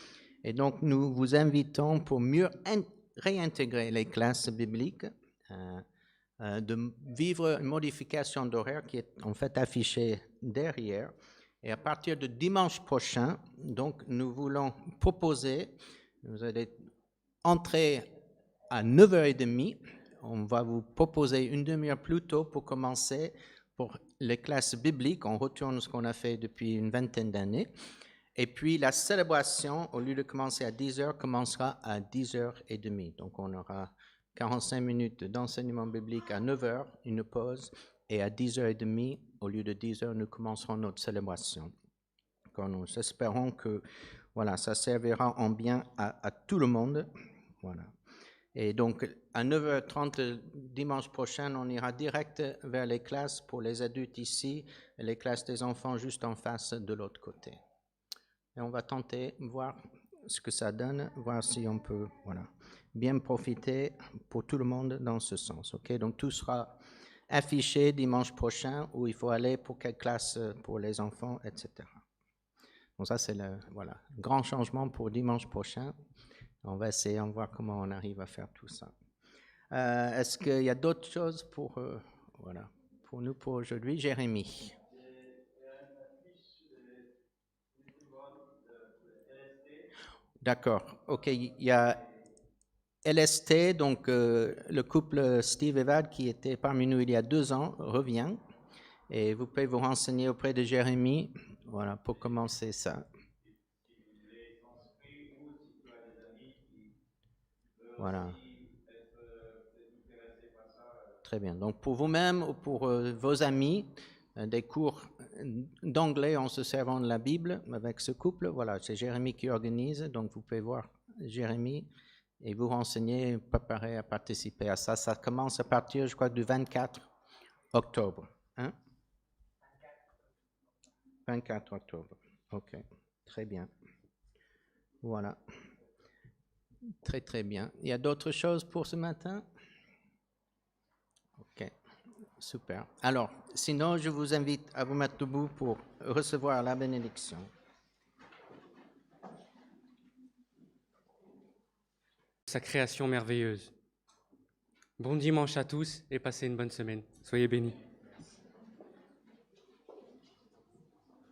Et donc, nous vous invitons pour mieux réintégrer les classes bibliques, de vivre une modification d'horaire qui est en fait affichée derrière. Et à partir de dimanche prochain, donc, nous voulons proposer, vous allez entrer à 9h30. On va vous proposer une demi-heure plus tôt pour commencer pour les classes bibliques. On retourne ce qu'on a fait depuis une vingtaine d'années. Et puis la célébration, au lieu de commencer à 10h, commencera à 10h30. Donc on aura 45 minutes d'enseignement biblique à 9h, une pause, et à 10h30, au lieu de 10h, nous commencerons notre célébration. Donc, nous espérons que voilà, ça servira en bien à tout le monde. Voilà. Et donc, à 9h30 dimanche prochain, on ira direct vers les classes pour les adultes ici, et les classes des enfants juste en face de l'autre côté. Et on va tenter, voir ce que ça donne, voir si on peut bien profiter pour tout le monde dans ce sens. Okay? Donc, tout sera affiché dimanche prochain, où il faut aller pour quelle classe pour les enfants, etc. Donc ça, c'est le grand changement pour dimanche prochain. On va essayer, on va voir comment on arrive à faire tout ça. Est-ce qu'il y a d'autres choses pour nous pour aujourd'hui? Jérémie. D'accord. OK. Il y a LST, donc le couple Steve et Val qui était parmi nous il y a 2 ans, revient. Et vous pouvez vous renseigner auprès de Jérémie, pour commencer ça. Voilà. Très bien. Donc pour vous-même ou pour vos amis, des cours d'anglais en se servant de la Bible avec ce couple, c'est Jérémie qui organise, donc vous pouvez voir Jérémie et vous renseigner, préparer à participer à ça. Ça commence à partir, je crois, du 24 octobre. 24 octobre. OK. Très bien. Voilà. Très, très bien. Il y a d'autres choses pour ce matin? OK. Super. Alors, sinon, je vous invite à vous mettre debout pour recevoir la bénédiction. Sa création merveilleuse. Bon dimanche à tous et passez une bonne semaine. Soyez bénis.